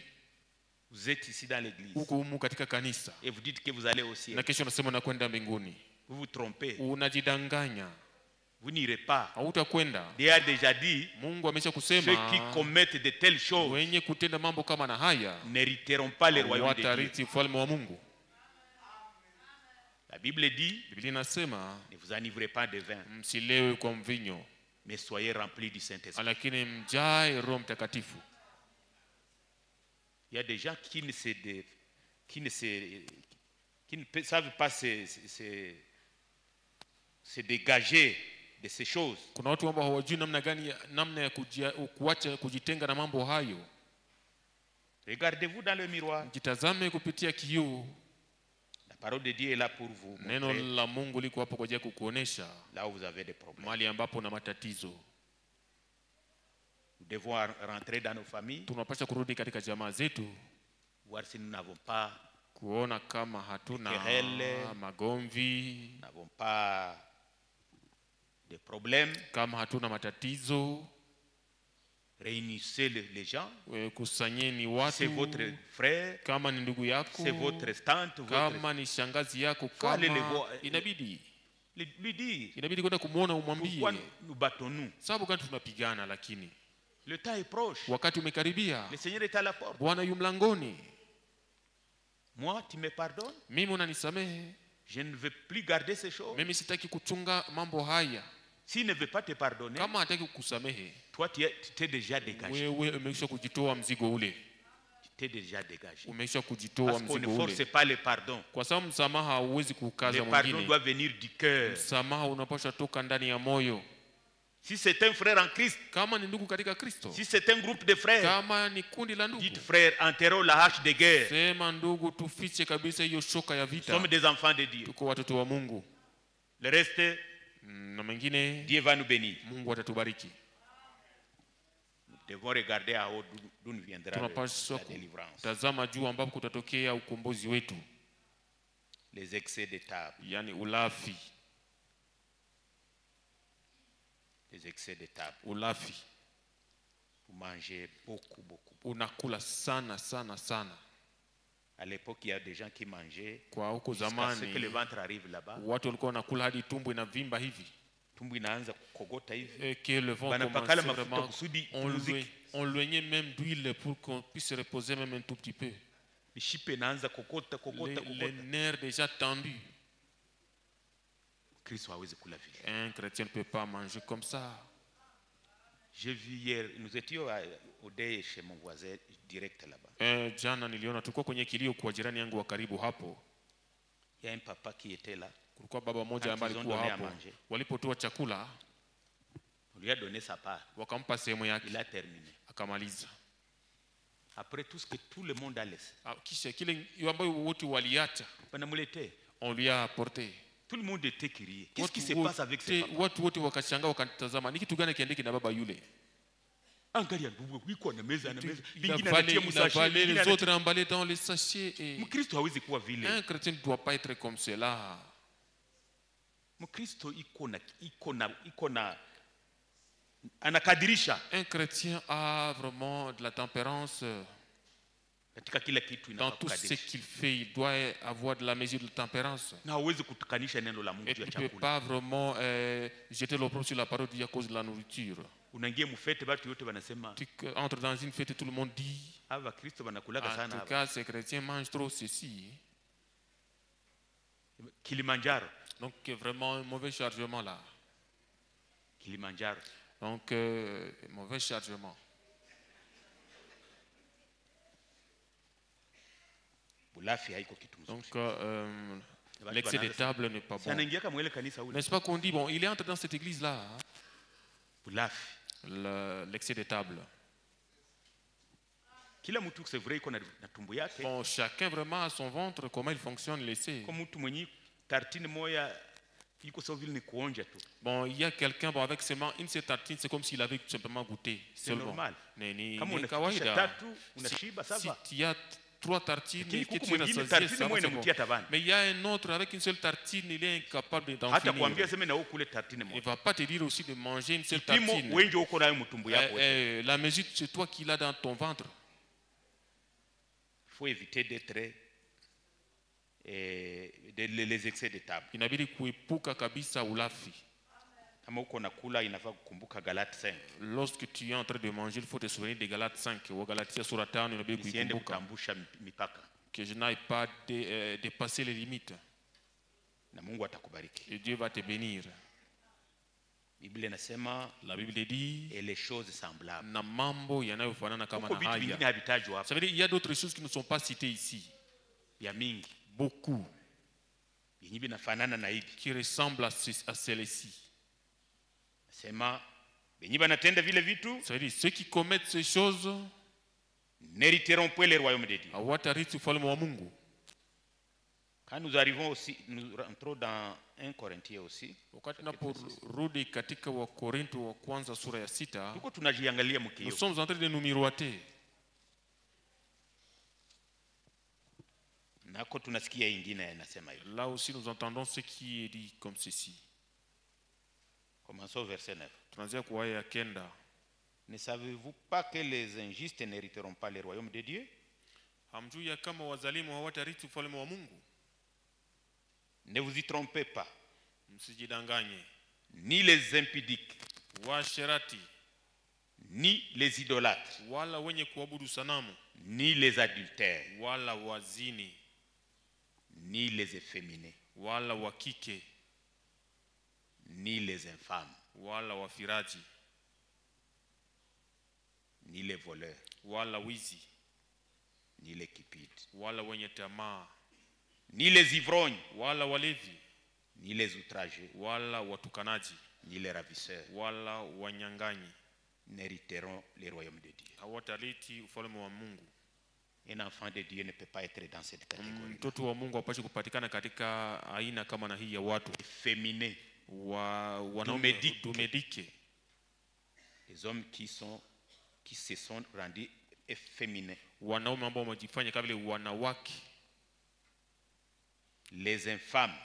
Speaker 7: vous êtes ici dans l'église
Speaker 4: huko humu katika kanisa,
Speaker 7: et vous dites que vous allez au ciel.
Speaker 4: na kesho unasema unakwenda mbinguni.
Speaker 7: Vous vous trompez.
Speaker 4: Unajidanganya,
Speaker 7: Vous n'irez pas.
Speaker 4: hautakwenda.
Speaker 7: Dieu a déjà dit,
Speaker 4: Mungu amesha
Speaker 7: ceux
Speaker 4: kusema
Speaker 7: qui commettent de telles choses
Speaker 4: wenye kutenda mambo kama na haya
Speaker 7: n'hériteront pas le royaume de Dieu.
Speaker 4: watarithi ufalme wa Mungu.
Speaker 7: La Bible dit,
Speaker 4: Biblia inasema
Speaker 7: ne vous enivrez pas de vin,
Speaker 4: msilewe kwa mvinyo,
Speaker 7: mais soyez remplis du Saint-Esprit.
Speaker 4: lakini mjae Roho Mtakatifu.
Speaker 7: Il y a des gens qui ne savent pas se dégager de ces choses.
Speaker 4: Kuna watu ambao hawajui namna ya kuacha kujitenga na mambo hayo.
Speaker 7: Regardez-vous dans le miroir.
Speaker 4: Jitazame kupitia kioo.
Speaker 7: La parole de Dieu est là pour vous
Speaker 4: Neno
Speaker 7: montrer
Speaker 4: la Mungu liko hapo kwa ajili ya kukuonesha
Speaker 7: là où vous avez des problèmes.
Speaker 4: mahali ambapo una matatizo.
Speaker 7: Nous devons rentrer dans nos familles,
Speaker 4: Tunapaswa kurudi katika jamaa zetu,
Speaker 7: voir si nous n'avons pas,
Speaker 4: kuona kama hatuna
Speaker 7: Querelle.
Speaker 4: magomvi,
Speaker 7: n'avons pas de problèmes.
Speaker 4: kama hatuna matatizo.
Speaker 7: Réunissez les gens.
Speaker 4: Kusanyeni
Speaker 7: C'est
Speaker 4: watu,
Speaker 7: votre frère,
Speaker 4: kama ni ndugu yako,
Speaker 7: c'est votre tante,
Speaker 4: kama ni shangazi yako,
Speaker 7: Faut aller les
Speaker 4: kama
Speaker 7: voir.
Speaker 4: inabidi
Speaker 7: lui dire,
Speaker 4: kwenda kumuona, umwambie
Speaker 7: pourquoi nous battons-nous?
Speaker 4: sababu gani tunapigana. Lakini
Speaker 7: Le temps est proche.
Speaker 4: wakati umekaribia,
Speaker 7: Le Seigneur est à la porte.
Speaker 4: Bwana yu mlangoni.
Speaker 7: Moi, tu me pardonnes?
Speaker 4: Mimi unanisamehe,
Speaker 7: Je ne veux plus garder ces choses.
Speaker 4: mimi sitaki kuchunga mambo haya.
Speaker 7: S'il ne veut pas te pardonner,
Speaker 4: Kama hataki kukusamehe,
Speaker 7: toi, tu t'es déjà dégagé.
Speaker 4: wewe umeisha kujitoa mzigo ule,
Speaker 7: Tu t'es déjà dégagé.
Speaker 4: umeisha kujitoa
Speaker 7: Parce qu'on ne
Speaker 4: mzigo
Speaker 7: force
Speaker 4: ule,
Speaker 7: pas le pardon.
Speaker 4: kwa sababu msamaha hauwezi kukaza
Speaker 7: Le pardon
Speaker 4: mwingine.
Speaker 7: doit venir du cœur.
Speaker 4: Msamaha unapaswa toka ndani ya moyo.
Speaker 7: Si c'est un frère en Christ,
Speaker 4: Kama ni ndugu katika Kristo,
Speaker 7: si c'est un groupe de frères,
Speaker 4: kama ni kundi la ndugu,
Speaker 7: dites frères, enterrons la hache de guerre.
Speaker 4: sema ndugu, tufiche kabisa hiyo shoka ya
Speaker 7: Nous
Speaker 4: vita.
Speaker 7: sommes des enfants de Dieu.
Speaker 4: Tuko watoto wa Mungu,
Speaker 7: Le reste,
Speaker 4: na mengine
Speaker 7: Dieu va nous bénir.
Speaker 4: Mungu atatubariki.
Speaker 7: Nous devons regarder à haut d'où nous viendra
Speaker 4: Tunapaswa
Speaker 7: la délivrance.
Speaker 4: kutazama juu ambapo kutatokea ukombozi wetu,
Speaker 7: Les excès de table.
Speaker 4: yani ulafi.
Speaker 7: Les excès de table.
Speaker 4: Ulafi,
Speaker 7: Vous mangez beaucoup.
Speaker 4: unakula sana sana sana.
Speaker 7: À l'époque, il y a des gens qui mangeaient
Speaker 4: Kwa huko
Speaker 7: jusqu'à ce que le
Speaker 4: zamani
Speaker 7: ventre arrive là-bas.
Speaker 4: watu walikuwa wanakula hadi tumbo inavimba hivi,
Speaker 7: Tumbo inaanza kukogota hivi.
Speaker 4: et que le ventre
Speaker 7: Banapakala
Speaker 4: commençait
Speaker 7: mafuta
Speaker 4: vraiment,
Speaker 7: kusudi
Speaker 4: on
Speaker 7: ipumzike.
Speaker 4: loignait même d'huile pour qu'on puisse se reposer même un tout petit peu.
Speaker 7: Mishipe inaanza kokota.
Speaker 4: Les nerfs déjà tendus.
Speaker 7: Kristo hawezi kula vile.
Speaker 4: Un chrétien ne peut pas manger comme ça.
Speaker 7: J'ai vu hier, nous étions au deuil chez mon voisin direct là-bas.
Speaker 4: Jana niliona tulikuwa kwenye kilio kwa jirani yangu wa karibu hapo.
Speaker 7: Il y a un papa qui était là.
Speaker 4: Kulikuwa baba mmoja
Speaker 7: Quand
Speaker 4: ambaye
Speaker 7: ils ont
Speaker 4: alikuwa
Speaker 7: donné à
Speaker 4: hapo.
Speaker 7: manger.
Speaker 4: Walipotoa chakula
Speaker 7: On lui a donné sa part.
Speaker 4: wakampa sehemu yake,
Speaker 7: Il a terminé.
Speaker 4: akamaliza.
Speaker 7: Après tout ce que tout le monde a laissé.
Speaker 4: Kisha kile ambayo wote waliacha,
Speaker 7: Banamulete.
Speaker 4: on lui a apporté.
Speaker 7: Tout le monde était curieux. Qu'est-ce qui se
Speaker 4: Watu
Speaker 7: passe avec ce papa?
Speaker 4: watu wote wakashangaa, wakatazama ni kitu gani kiendeke na baba yule.
Speaker 1: Angalia ndugu wiko na meza na meza.
Speaker 4: Il a
Speaker 1: Vingine
Speaker 4: avalé,
Speaker 1: anatia
Speaker 4: il a
Speaker 1: msashi,
Speaker 4: avalé,
Speaker 1: vingine
Speaker 4: les
Speaker 1: anatia-
Speaker 4: autres emballés dans les sachets. Et
Speaker 1: Mkristo hawezi kuwa vile.
Speaker 4: un chrétien ne doit pas être comme cela.
Speaker 1: Mkristo iko na anakadirisha
Speaker 4: Un chrétien a vraiment de la tempérance
Speaker 1: katika kila kitu
Speaker 4: dans tout ce
Speaker 1: inakadirisha.
Speaker 4: qu'il fait. Il doit avoir de la mesure de tempérance.
Speaker 1: Na hawezi kutukanisha neno la Mungu
Speaker 4: Et
Speaker 1: juu
Speaker 4: tu
Speaker 1: ya
Speaker 4: ne peux
Speaker 1: chakula.
Speaker 4: pas vraiment jeter l'opprobre sur la parole de Dieu à cause de la nourriture.
Speaker 1: Unaingia mfete watu yote wanasema
Speaker 4: Tu entres dans une fête et tout le monde dit,
Speaker 1: hapa Kristo wanakulaga
Speaker 4: en
Speaker 1: sana
Speaker 4: tout
Speaker 1: hapa.
Speaker 4: cas, ces chrétiens mangent trop ceci.
Speaker 1: Kilimanjaro.
Speaker 4: Donc, vraiment un mauvais chargement là.
Speaker 1: Kilimanjaro.
Speaker 4: Donc, mauvais chargement.
Speaker 1: Bulafi haiko kitu mzuri.
Speaker 4: Donc, l'excès de table n'est pas
Speaker 1: Si
Speaker 4: bon.
Speaker 1: anaingia kama ile kanisa ule.
Speaker 4: N'est-ce pas qu'on dit, bon, il est entré dans cette église-là, hein,
Speaker 1: Bulafi.
Speaker 4: l'excès de table.
Speaker 1: Kila mtu c'est vrai iko na tumbo yake.
Speaker 4: Bon, chacun vraiment a son ventre, comment il fonctionne, laissez.
Speaker 1: Kwa mtu mwenye tartine moya iko sawa vile ni kuonja tu.
Speaker 4: Bon, il y a quelqu'un, bon, avec seulement une seule tartine, c'est comme s'il avait tout simplement goûté.
Speaker 1: C'est
Speaker 4: Seulement.
Speaker 1: normal.
Speaker 4: Ni
Speaker 1: Kama unafikisha
Speaker 4: kawaida.
Speaker 1: tatu unashiba
Speaker 4: Si
Speaker 1: sawa.
Speaker 4: tu as 3 tartines,
Speaker 1: Lakini
Speaker 4: et que
Speaker 1: kuku
Speaker 4: tu es
Speaker 1: mwingine
Speaker 4: rassasié,
Speaker 1: tartine
Speaker 4: ça va,
Speaker 1: moja
Speaker 4: c'est bon.
Speaker 1: inamtia tabani.
Speaker 4: Mais il y a un autre, avec une seule tartine, il est incapable d'en
Speaker 1: Hata kuambia
Speaker 4: finir.
Speaker 1: sema na wewe kule tartine
Speaker 4: Il ne
Speaker 1: moja.
Speaker 4: va pas te dire aussi de manger une seule
Speaker 1: Kipimo
Speaker 4: tartine.
Speaker 1: wenje uko nayo mtumbu yako wewe.
Speaker 4: La mesure, c'est toi qui l'as dans ton ventre.
Speaker 1: Il faut éviter d'être les excès de table.
Speaker 4: Inabidi kuepuka kabisa ulafi.
Speaker 1: Kama uko nakula inafaa kukumbuka Galate 5.
Speaker 4: Lorsque tu es en train de manger, il faut te souvenir de Galates 5. Ou Galatia sura 5, inabidi
Speaker 1: Usiende
Speaker 4: kuikumbuka.
Speaker 1: kutambusha mipaka.
Speaker 4: Que je n'aille pas dépasser les limites.
Speaker 1: Na Mungu atakubariki.
Speaker 4: Et Dieu va te bénir.
Speaker 1: Biblia inasema
Speaker 4: La Bible dit,
Speaker 1: et les choses semblables.
Speaker 4: na mambo yanayofanana kama
Speaker 1: Huko
Speaker 4: na
Speaker 1: vitu vingine
Speaker 4: haya.
Speaker 1: havitajwa hapa.
Speaker 4: Ça veut dire qu'il y a d'autres choses qui ne sont pas citées ici.
Speaker 1: Ya mingi.
Speaker 4: Beaucoup
Speaker 1: Yenye vinafanana na hivi.
Speaker 4: qui ressemblent à celles-ci.
Speaker 1: Nasema benye banatenda vile vitu
Speaker 4: Ça veut dire ceux qui commettent ces choses
Speaker 1: n'hériteront point le royaume de Dieu.
Speaker 4: hawatarithi ufalme wa Mungu.
Speaker 1: Quand nous arrivons aussi, nous rentrons dans 1 Corinthiens aussi.
Speaker 4: Wakati tunaporudi katika Wakorintho wa kwanza sura ya 6,
Speaker 1: Tuko tunajiangalia
Speaker 4: nous
Speaker 1: mkio.
Speaker 4: sommes en train de nous miroiter.
Speaker 1: Nako tunasikia ingine inasema hivyo.
Speaker 4: Là aussi nous entendons ce qui est dit comme ceci.
Speaker 1: Commençons au verset 9.
Speaker 4: Tunaanzia kwa aya ya 9.
Speaker 1: Ne savez-vous pas que les injustes n'hériteront pas le royaume de Dieu?
Speaker 4: Hamjui ya kama wazalimu hawatarithi ufalme wa Mungu?
Speaker 1: Ne vous y trompez pas.
Speaker 4: Msijidanganye.
Speaker 1: Ni les impudiques,
Speaker 4: Washerati
Speaker 1: ni les idolâtres,
Speaker 4: wala wenye kuabudu sanamu
Speaker 1: ni les adultères,
Speaker 4: wala wazini
Speaker 1: ni les efféminés,
Speaker 4: wala wakike
Speaker 1: ni les infâmes,
Speaker 4: wala wafiraji
Speaker 1: ni les voleurs,
Speaker 4: wala wizi
Speaker 1: ni les cupides,
Speaker 4: wala wenye tamaa
Speaker 1: ni les ivrognes,
Speaker 4: wala walevi
Speaker 1: ni les outragés,
Speaker 4: wala watukanaji
Speaker 1: ni les ravisseurs
Speaker 4: wala wanyang'anyi
Speaker 1: n'hériteront le royaume de Dieu.
Speaker 4: hawatarithi ufalme wa Mungu.
Speaker 1: Un enfant de Dieu ne peut pas être dans cette catégorie.
Speaker 4: Mtoto wa Mungu hapashi kupatikana katika aina kama na hii ya watu
Speaker 1: Efféminés,
Speaker 4: wanaume dumedike,
Speaker 1: les hommes qui se sont rendus efféminés,
Speaker 4: wanaume ambao wamejifanya kama vile wanawake,
Speaker 1: les infâmes.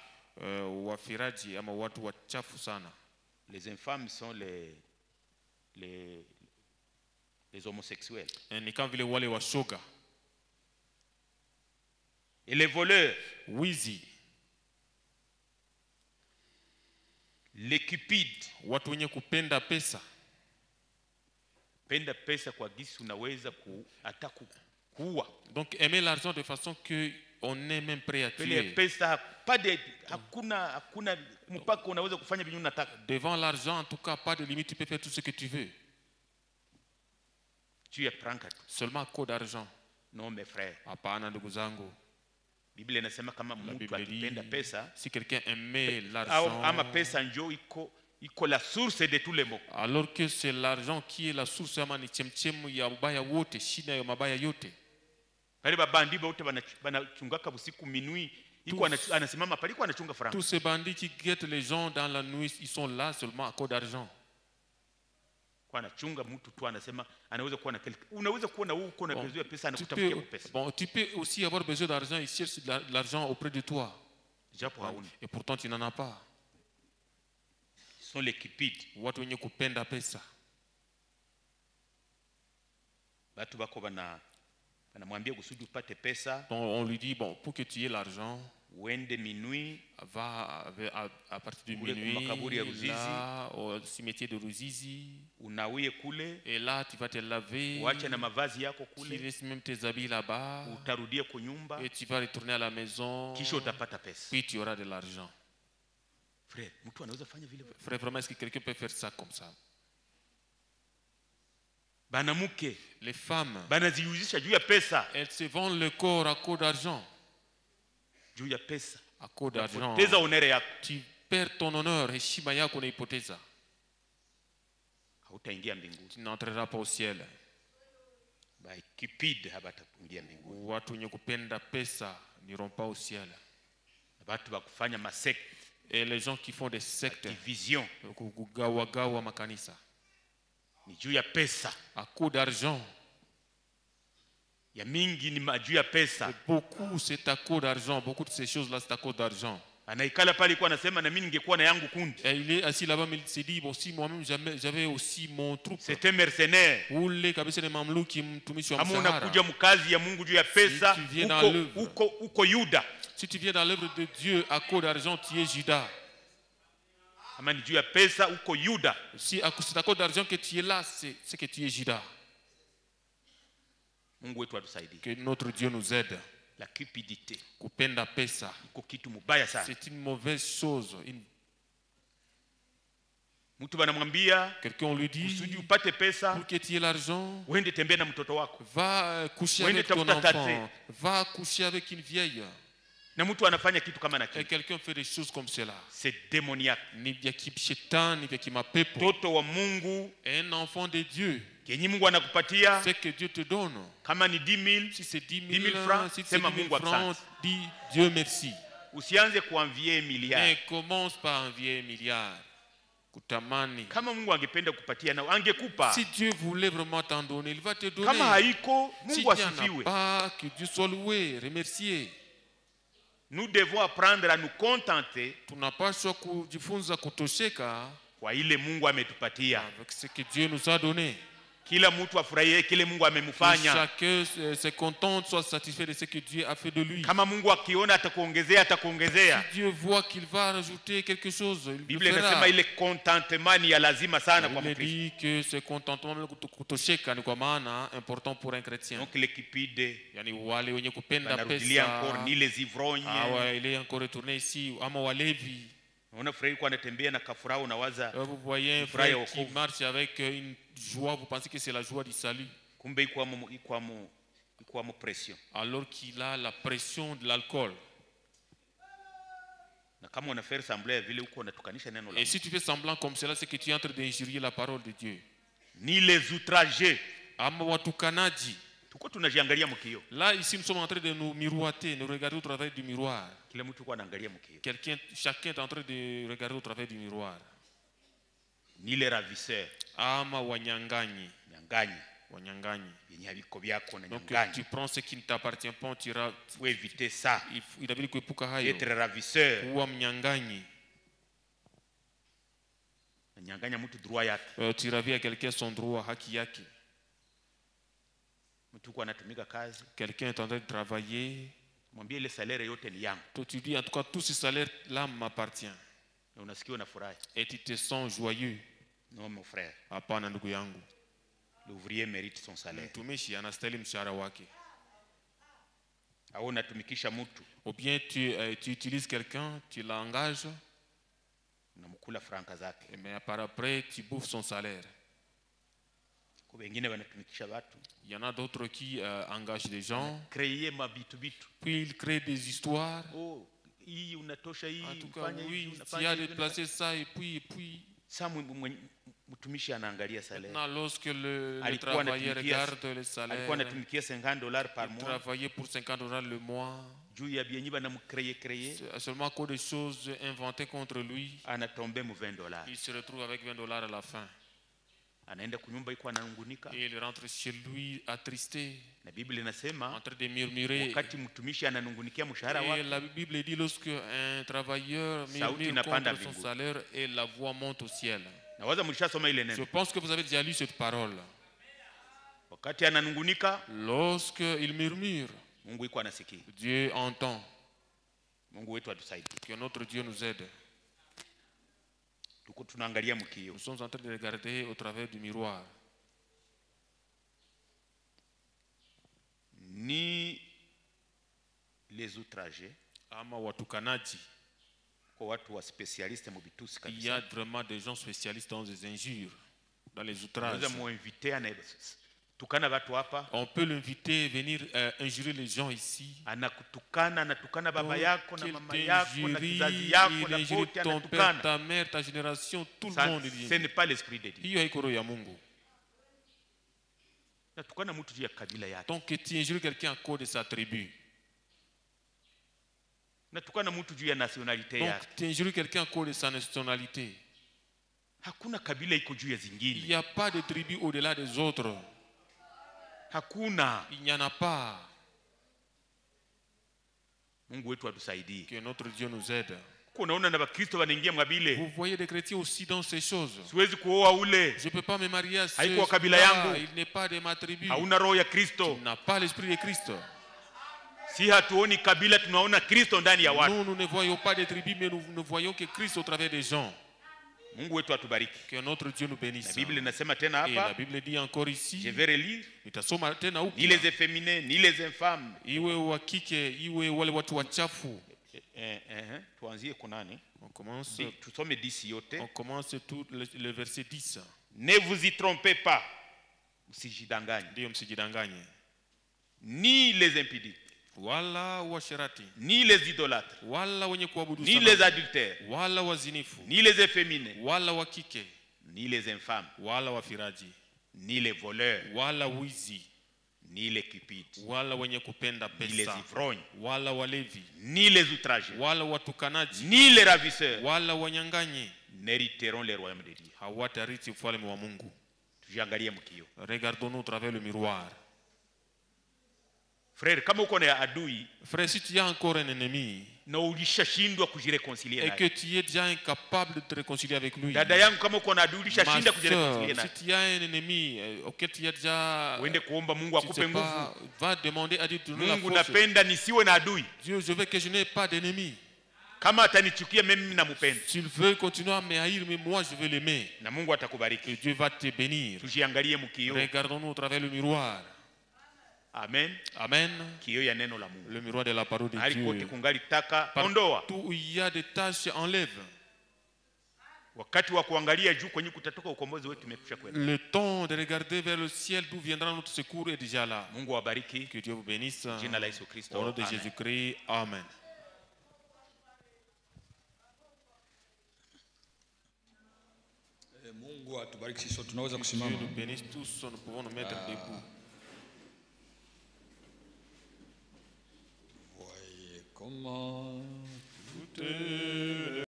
Speaker 4: wafiraji ama watu wachafu sana.
Speaker 1: Les infâmes sont les homosexuels.
Speaker 4: Ni kama vile wale washoga.
Speaker 1: Et les voleurs,
Speaker 4: Wizi,
Speaker 1: les cupides.
Speaker 4: watu wenye kupenda pesa.
Speaker 1: Penda pesa kwa gisi unaweza hata kuua.
Speaker 4: Donc aimer l'argent de façon que on est même prêt à
Speaker 1: Pele
Speaker 4: tuer.
Speaker 1: pesa hakuna mpaka unaweza kufanya vinyo unataka.
Speaker 4: Devant l'argent, en tout cas, pas de limite, tu peux faire tout ce que tu veux.
Speaker 1: Tu es pranka tu.
Speaker 4: Seulement à cause d'argent.
Speaker 1: Non mes frères.
Speaker 4: Hapana ndugu zangu.
Speaker 1: Biblia inasema kama
Speaker 4: La
Speaker 1: mtu
Speaker 4: Bible
Speaker 1: akipenda
Speaker 4: dit,
Speaker 1: pesa
Speaker 4: si quelqu'un aimait
Speaker 1: au
Speaker 4: l'argent,
Speaker 1: ama pesa njo iko la source de tous les maux.
Speaker 4: alors que c'est l'argent qui est la source ama ni chemchemu ya ubaya wote, shida ya mabaya yote.
Speaker 1: Pale babandi bote banachungaka busiku minui iko anasimama pale iko anachunga franc.
Speaker 4: Tous ces bandits qui guettent les gens dans la nuit, ils sont là seulement à cause d'argent.
Speaker 1: kwa anachunga mtu tu anasema anaweza kuwa na unaweza kuwa na uko na besoin ya pesa
Speaker 4: tu
Speaker 1: anakutafutia pesa.
Speaker 4: bon, tu peux aussi avoir besoin d'argent, il cherche de l'argent auprès de toi.
Speaker 1: Japo hauna.
Speaker 4: Et pourtant tu n'en as pas.
Speaker 1: Sont les cupides.
Speaker 4: Watu wenye kupenda pesa.
Speaker 1: Watu bako banamwambia kusudi upate pesa.
Speaker 4: Donc on lui dit, bon, pour que tu aies l'argent,
Speaker 1: Uende minuit,
Speaker 4: va à partir de
Speaker 1: Ule kumakaburi ya
Speaker 4: minuit,
Speaker 1: Ruzizi.
Speaker 4: là, au cimetière de Ruzizi.
Speaker 1: unawie kule,
Speaker 4: Et là, tu vas te laver.
Speaker 1: uache na mavazi yako
Speaker 4: Tu
Speaker 1: kule,
Speaker 4: laisses même tes habits là-bas.
Speaker 1: utarudie kunyumba,
Speaker 4: Et tu vas retourner à la maison.
Speaker 1: kisha utapata pesa.
Speaker 4: Puis tu auras de l'argent.
Speaker 1: Frère, mtu anaweza fanya vile?
Speaker 4: Frère, vraiment, est-ce que quelqu'un peut faire ça comme ça?
Speaker 1: Banamuke
Speaker 4: Les femmes,
Speaker 1: banaziuzisha juu ya pesa,
Speaker 4: elles se vendent le corps à cause d'argent.
Speaker 1: juu ya pesa.
Speaker 4: À cause d'argent.
Speaker 1: Poteza onere yako,
Speaker 4: Tu perds ton honneur. Heshima yako unaipoteza.
Speaker 1: hautaingia mbinguni.
Speaker 4: Tu n'entreras pas au ciel.
Speaker 1: Ba kipid habataingia mbinguni.
Speaker 4: Watu wenye kupenda pesa n'iront pas au ciel.
Speaker 1: Watu bakufanya masekte,
Speaker 4: Et les gens qui font des sectes,
Speaker 1: division,
Speaker 4: kugawagawa makanisa,
Speaker 1: ni juu ya pesa.
Speaker 4: à cause d'argent.
Speaker 1: Ya mingi ni juu ya pesa.
Speaker 4: Et beaucoup, c'est à cause d'argent. Beaucoup de ces choses-là, c'est à cause d'argent.
Speaker 1: Anaikala pale kwa anasema na mimi ningekuwa na yangu kundi.
Speaker 4: Et il est assis là-bas, mais il s'est dit, bon, si moi-même j'avais aussi mon troupe.
Speaker 1: C'était mercenaire.
Speaker 4: Ule kabisa ni mamluki mtumishi wa
Speaker 1: Kama
Speaker 4: msahara.
Speaker 1: unakuja mkazi ya Mungu juu ya pesa,
Speaker 4: Si tu viens dans
Speaker 1: uko Yuda.
Speaker 4: Si tu viens dans l'œuvre de Dieu à cause d'argent, tu es Judas.
Speaker 1: Kama ni juu ya pesa, uko Yuda.
Speaker 4: Si c'est à cause d'argent que tu es là, c'est que tu es Judas.
Speaker 1: Mungu wetu atusaidie.
Speaker 4: Que notre Dieu nous aide.
Speaker 1: La cupidité
Speaker 4: Kupenda pesa,
Speaker 1: iko kitu mubaya sana.
Speaker 4: c'est une mauvaise chose.
Speaker 1: Mtu banamwambia
Speaker 4: Quelqu'un lui
Speaker 1: usudi
Speaker 4: dit,
Speaker 1: upate pesa,
Speaker 4: pour que tu aies l'argent,
Speaker 1: uende tembea na mtoto wako.
Speaker 4: va coucher
Speaker 1: Wende
Speaker 4: avec ton
Speaker 1: tafuta
Speaker 4: enfant.
Speaker 1: tate.
Speaker 4: Va coucher avec une vieille.
Speaker 1: Na mtu anafanya kitu kama na
Speaker 4: Et
Speaker 1: kile.
Speaker 4: quelqu'un fait des choses comme cela.
Speaker 1: C'est démoniaque.
Speaker 4: Ni vya kishetani, ni vya kimapepo.
Speaker 1: Mtoto wa Mungu
Speaker 4: Un enfant de Dieu,
Speaker 1: kenye Mungu anakupatia,
Speaker 4: c'est que Dieu te donne.
Speaker 1: kama ni 10,000,
Speaker 4: Si c'est 10
Speaker 1: 10
Speaker 4: 000
Speaker 1: 000 francs,
Speaker 4: si c'est
Speaker 1: sema
Speaker 4: 10 000
Speaker 1: Mungu
Speaker 4: francs,
Speaker 1: asante.
Speaker 4: dis Dieu merci.
Speaker 1: usianze kuanvie milliard.
Speaker 4: Mais commence par envier un milliard. Kutamani.
Speaker 1: Kama Mungu angependa kupatia nao angekupa.
Speaker 4: Si Dieu voulait vraiment t'en donner, il va te donner.
Speaker 1: Kama haiko,
Speaker 4: Si
Speaker 1: Mungu
Speaker 4: il n'y en a
Speaker 1: asifiwe.
Speaker 4: pas, que Dieu soit loué, remercié.
Speaker 1: Nous devons apprendre à nous contenter
Speaker 4: Tunapaswa kujifunza kutosheka
Speaker 1: kwa ile Mungu ametupatia.
Speaker 4: avec ce que Dieu nous a donné.
Speaker 1: Kila mtu afurahie kile Mungu
Speaker 4: Que
Speaker 1: amemfanya.
Speaker 4: chacun se contente, soit satisfait de ce que Dieu a fait de lui.
Speaker 1: Kama Mungu akiona atakuongezea, atakuongezea.
Speaker 4: Si Dieu voit qu'il va rajouter quelque chose, il le
Speaker 1: Biblia
Speaker 4: fera.
Speaker 1: inasema ile contentement ni ya lazima sana kwa
Speaker 4: Il
Speaker 1: Mkristo.
Speaker 4: dit que ce contentement kutosheka ni kwa maana important pour un chrétien.
Speaker 1: Donc les kipides
Speaker 4: Yani wale wenye kupenda
Speaker 1: banarudilia encore
Speaker 4: pesa,
Speaker 1: ni les ivrognes.
Speaker 4: il est encore retourné ici, ama walevi.
Speaker 1: Unaona furahi kwa anatembea na kafuraha, unawaza
Speaker 4: Vous voyez un
Speaker 1: Furaha ya
Speaker 4: frère qui
Speaker 1: wokovu.
Speaker 4: marche avec une joie, vous pensez que c'est la joie du salut,
Speaker 1: kumbe ikwamo pression.
Speaker 4: alors qu'il a la pression de l'alcool.
Speaker 1: Na kama unafaire semblant vile uko unatukanisha neno la
Speaker 4: Et
Speaker 1: Mungu.
Speaker 4: si tu fais semblant comme cela, c'est que tu es en train d'injurier la parole de Dieu.
Speaker 1: Ni les outragés.
Speaker 4: Ama watukanaji.
Speaker 1: Tuko tunajiangalia mkio.
Speaker 4: Là, ici, nous sommes en train de nous miroiter, nous regarder au travers du miroir.
Speaker 1: Kila mtu kwa anaangalia mkio.
Speaker 4: Chacun est en train de regarder au travers du miroir.
Speaker 1: Ni les ravisseurs.
Speaker 4: Ama wanyanganyi.
Speaker 1: Nyang'anyi.
Speaker 4: Wanyanganyi.
Speaker 1: Yenye habiko byako na
Speaker 4: Donc
Speaker 1: nyang'anyi.
Speaker 4: tu prends ce qui ne t'appartient pas,
Speaker 1: Faut éviter ça.
Speaker 4: il a dit kuepuka hayo.
Speaker 1: Être ravisseur.
Speaker 4: Kuwa mnyanganyi.
Speaker 1: Nyang'anya mtu droit yake.
Speaker 4: Tu ravis à quelqu'un son droit, haki yake.
Speaker 1: Mtu kwa anatumika kazi.
Speaker 4: Quelqu'un est en train de travailler.
Speaker 1: Mwambie ile salaire yote ni yangu.
Speaker 4: Toi, tu dis, en tout cas, tout ce salaire-là m'appartient.
Speaker 1: Na unasikia unafurahi.
Speaker 4: Et tu te sens joyeux.
Speaker 1: Non mon frère.
Speaker 4: Hapana ndugu yangu.
Speaker 1: L'ouvrier mérite son salaire.
Speaker 4: Mtumishi anastahili mshahara wake.
Speaker 1: Au unatumikisha mtu.
Speaker 4: Ou bien tu utilises quelqu'un, tu l'engages,
Speaker 1: Unamkula franka zake.
Speaker 4: mais par après, tu bouffes son salaire.
Speaker 1: Kwa wengine wanatumikisha watu.
Speaker 4: Il y en a d'autres qui engagent des gens,
Speaker 1: Créer mabitu bitu.
Speaker 4: puis ils créent des histoires.
Speaker 1: Oh, hii unatosha hii.
Speaker 4: En tout cas,
Speaker 1: ufanye
Speaker 4: oui,
Speaker 1: hivi,
Speaker 4: tu
Speaker 1: unafanya
Speaker 4: as
Speaker 1: hivi,
Speaker 4: déplacé ça et puis
Speaker 1: Sasa mtumishi anaangalia salaire.
Speaker 4: maintenant, lorsque le
Speaker 1: Alikuwa
Speaker 4: travailleur
Speaker 1: anatumikia-
Speaker 4: regarde le
Speaker 1: Alikuwa
Speaker 4: salaire,
Speaker 1: anatumikia $50 par
Speaker 4: il
Speaker 1: mois.
Speaker 4: travaillait pour $50 le mois,
Speaker 1: Juu ya bienyi banamcréer
Speaker 4: seulement à cause des choses inventées contre lui,
Speaker 1: anatombe mu $20.
Speaker 4: il se retrouve avec $20 à la fin.
Speaker 1: anaenda kunyumba iko ananungunika,
Speaker 4: Et il rentre chez lui attristé,
Speaker 1: na Biblia inasema
Speaker 4: en train de murmurer.
Speaker 1: wakati mtumishi ananungunikia mshahara
Speaker 4: Et
Speaker 1: wake,
Speaker 4: la Bible dit lorsque un travailleur
Speaker 1: Sauti
Speaker 4: murmure
Speaker 1: inapanda
Speaker 4: contre son
Speaker 1: mbinguni.
Speaker 4: salaire et la voix monte au ciel.
Speaker 1: nawaza mlishasoma ile
Speaker 4: Je
Speaker 1: neno.
Speaker 4: pense que vous avez déjà lu cette parole.
Speaker 1: Wakati ananungunika,
Speaker 4: Lorsque il murmure,
Speaker 1: Mungu iko anasikia.
Speaker 4: Dieu entend.
Speaker 1: Mungu wetu atusaidie.
Speaker 4: Que notre Dieu nous aide.
Speaker 1: Tuko tunaangalia mkio.
Speaker 4: Nous sommes en train de regarder au travers du miroir.
Speaker 1: Ni les outragés,
Speaker 4: Ama watukanaji.
Speaker 1: kwa watu wa specialiste mubitusi
Speaker 4: Il y a
Speaker 1: kabisa.
Speaker 4: vraiment des gens spécialistes dans les injures, dans les
Speaker 1: Unaweza
Speaker 4: outrages.
Speaker 1: muinvite ana tukana watu hapa,
Speaker 4: On peut l'inviter à venir injurer les gens ici.
Speaker 1: anakutukana, anatukana baba
Speaker 4: Donc,
Speaker 1: yako na
Speaker 4: qu'il
Speaker 1: mama yako na
Speaker 4: t'injurie,
Speaker 1: kizazi yako
Speaker 4: il
Speaker 1: na
Speaker 4: injurie
Speaker 1: wote
Speaker 4: ton père,
Speaker 1: anatukana.
Speaker 4: ta mère, ta génération, tout le
Speaker 1: Ça,
Speaker 4: monde.
Speaker 1: ce n'est pas l'esprit de Dieu.
Speaker 4: Hiyo haiko roho ya Mungu.
Speaker 1: Natukana mtu juu ya kabila yake,
Speaker 4: Donc tu injures quelqu'un à cause de sa tribu.
Speaker 1: natukana mtu juu ya nationalite
Speaker 4: Donc
Speaker 1: yake.
Speaker 4: tu injures quelqu'un à cause de sa nationalité.
Speaker 1: Hakuna kabila iko juu ya
Speaker 4: Il
Speaker 1: zingine,
Speaker 4: n'y a pas de tribu au-delà des autres.
Speaker 1: hakuna.
Speaker 4: Il n'y en a pas.
Speaker 1: Mungu wetu atusaidie.
Speaker 4: Que notre Dieu nous aide.
Speaker 1: Kwa unaona na Bakristo wanaingia mwabile,
Speaker 4: Vous voyez des chrétiens aussi dans ces choses.
Speaker 1: siwezi kuoa ule,
Speaker 4: Je ne peux pas me marier à
Speaker 1: Haiko wa
Speaker 4: ce
Speaker 1: kabila
Speaker 4: là.
Speaker 1: yangu.
Speaker 4: Il n'est pas de ma tribu.
Speaker 1: hauna roho ya
Speaker 4: Il
Speaker 1: Kristo.
Speaker 4: n'a pas l'esprit de Christ.
Speaker 1: Si hatuoni kabila, tunaona Kristo ndani ya watu.
Speaker 4: Nous ne voyons pas des tribus, mais nous ne voyons que Christ au travers des gens.
Speaker 1: Mungu wetu atubariki.
Speaker 4: Que notre Dieu nous
Speaker 1: Na
Speaker 4: bénisse.
Speaker 1: Biblia inasema tena
Speaker 4: Et la
Speaker 1: hapa,
Speaker 4: Bible dit encore
Speaker 1: je
Speaker 4: ici,
Speaker 1: vais relire,
Speaker 4: nitasoma tena huku,
Speaker 1: ni les efféminés, ni les infâmes.
Speaker 4: iwe wa kike, iwe wale watu wachafu.
Speaker 1: Tuanzie kunani?
Speaker 4: On commence,
Speaker 1: Tusome 10 yote.
Speaker 4: on commence tout le verset 10.
Speaker 1: Ne vous y trompez pas, msijidanganye,
Speaker 4: Ndio msijidanganye.
Speaker 1: ni les impudiques,
Speaker 4: Wala washerati,
Speaker 1: ni les idolâtres,
Speaker 4: wala wenye kuabudu
Speaker 1: ni les
Speaker 4: sanamu,
Speaker 1: adultères,
Speaker 4: wala wazinifu,
Speaker 1: ni les efféminés,
Speaker 4: wala wa kike,
Speaker 1: ni les infâmes,
Speaker 4: wala wafiraji,
Speaker 1: ni les voleurs,
Speaker 4: wala wizi,
Speaker 1: ni les cupides,
Speaker 4: wala wenye kupenda
Speaker 1: ni les
Speaker 4: pesa,
Speaker 1: ivrognes,
Speaker 4: wala walevi,
Speaker 1: ni les outragés,
Speaker 4: wala watukanaji,
Speaker 1: ni les ravisseurs
Speaker 4: wala wanyang'anyi
Speaker 1: n'hériteront le royaume de Dieu.
Speaker 4: hawatarithi ufalme wa Mungu.
Speaker 1: Tujiangalie mkio.
Speaker 4: Regardons-nous au travers le miroir.
Speaker 1: Frère, kama uko na adui
Speaker 4: Frère, si tu as encore un ennemi
Speaker 1: na ulishashindwa kujireconcilier
Speaker 4: et
Speaker 1: naye,
Speaker 4: que tu es déjà incapable de te réconcilier avec lui,
Speaker 1: dada yangu, kama uko na adui
Speaker 4: ma
Speaker 1: ulishashinda
Speaker 4: soeur,
Speaker 1: kujireconcilier naye,
Speaker 4: si tu as un ennemi auquel tu as déjà,
Speaker 1: uende kuomba Mungu
Speaker 4: tu
Speaker 1: akupe
Speaker 4: sais
Speaker 1: nguvu.
Speaker 4: pas, va demander à Dieu de donner la
Speaker 1: Mungu,
Speaker 4: force.
Speaker 1: napenda nisiwe na adui.
Speaker 4: Dieu, je veux que je n'ai pas d'ennemi.
Speaker 1: Kama atanichukia mimi nampenda,
Speaker 4: S'il veut continuer à me haïr, mais moi je veux l'aimer.
Speaker 1: na Mungu
Speaker 4: Et
Speaker 1: atakubariki.
Speaker 4: Dieu va te bénir.
Speaker 1: Tujiangalie mkio.
Speaker 4: Regardons-nous au travers le miroir.
Speaker 1: Amen.
Speaker 4: Amen.
Speaker 1: Kio ya neno la Mungu.
Speaker 4: Le miroir de la parole de
Speaker 1: Hali kote
Speaker 4: Dieu.
Speaker 1: kungali taka ondoa.
Speaker 4: Partout où il y a des tâches, enlève.
Speaker 1: Wakati wa kuangalia juu kwenye kutatoka ukombozi wetu umekwisha kwenda.
Speaker 4: Le temps de regarder vers le ciel d'où viendra notre secours est déjà là.
Speaker 1: Mungu awabariki.
Speaker 4: Que Dieu vous bénisse.
Speaker 1: Jina la Yesu Kristo.
Speaker 4: Au nom de
Speaker 1: Amen.
Speaker 4: Jésus-Christ. Amen.
Speaker 3: Mungu atubariki sisi sote, tunaweza
Speaker 4: Dieu
Speaker 3: kusimama.
Speaker 4: nous bénisse tous, nous pouvons nous mettre debout.
Speaker 3: Voyez comment
Speaker 4: Tout est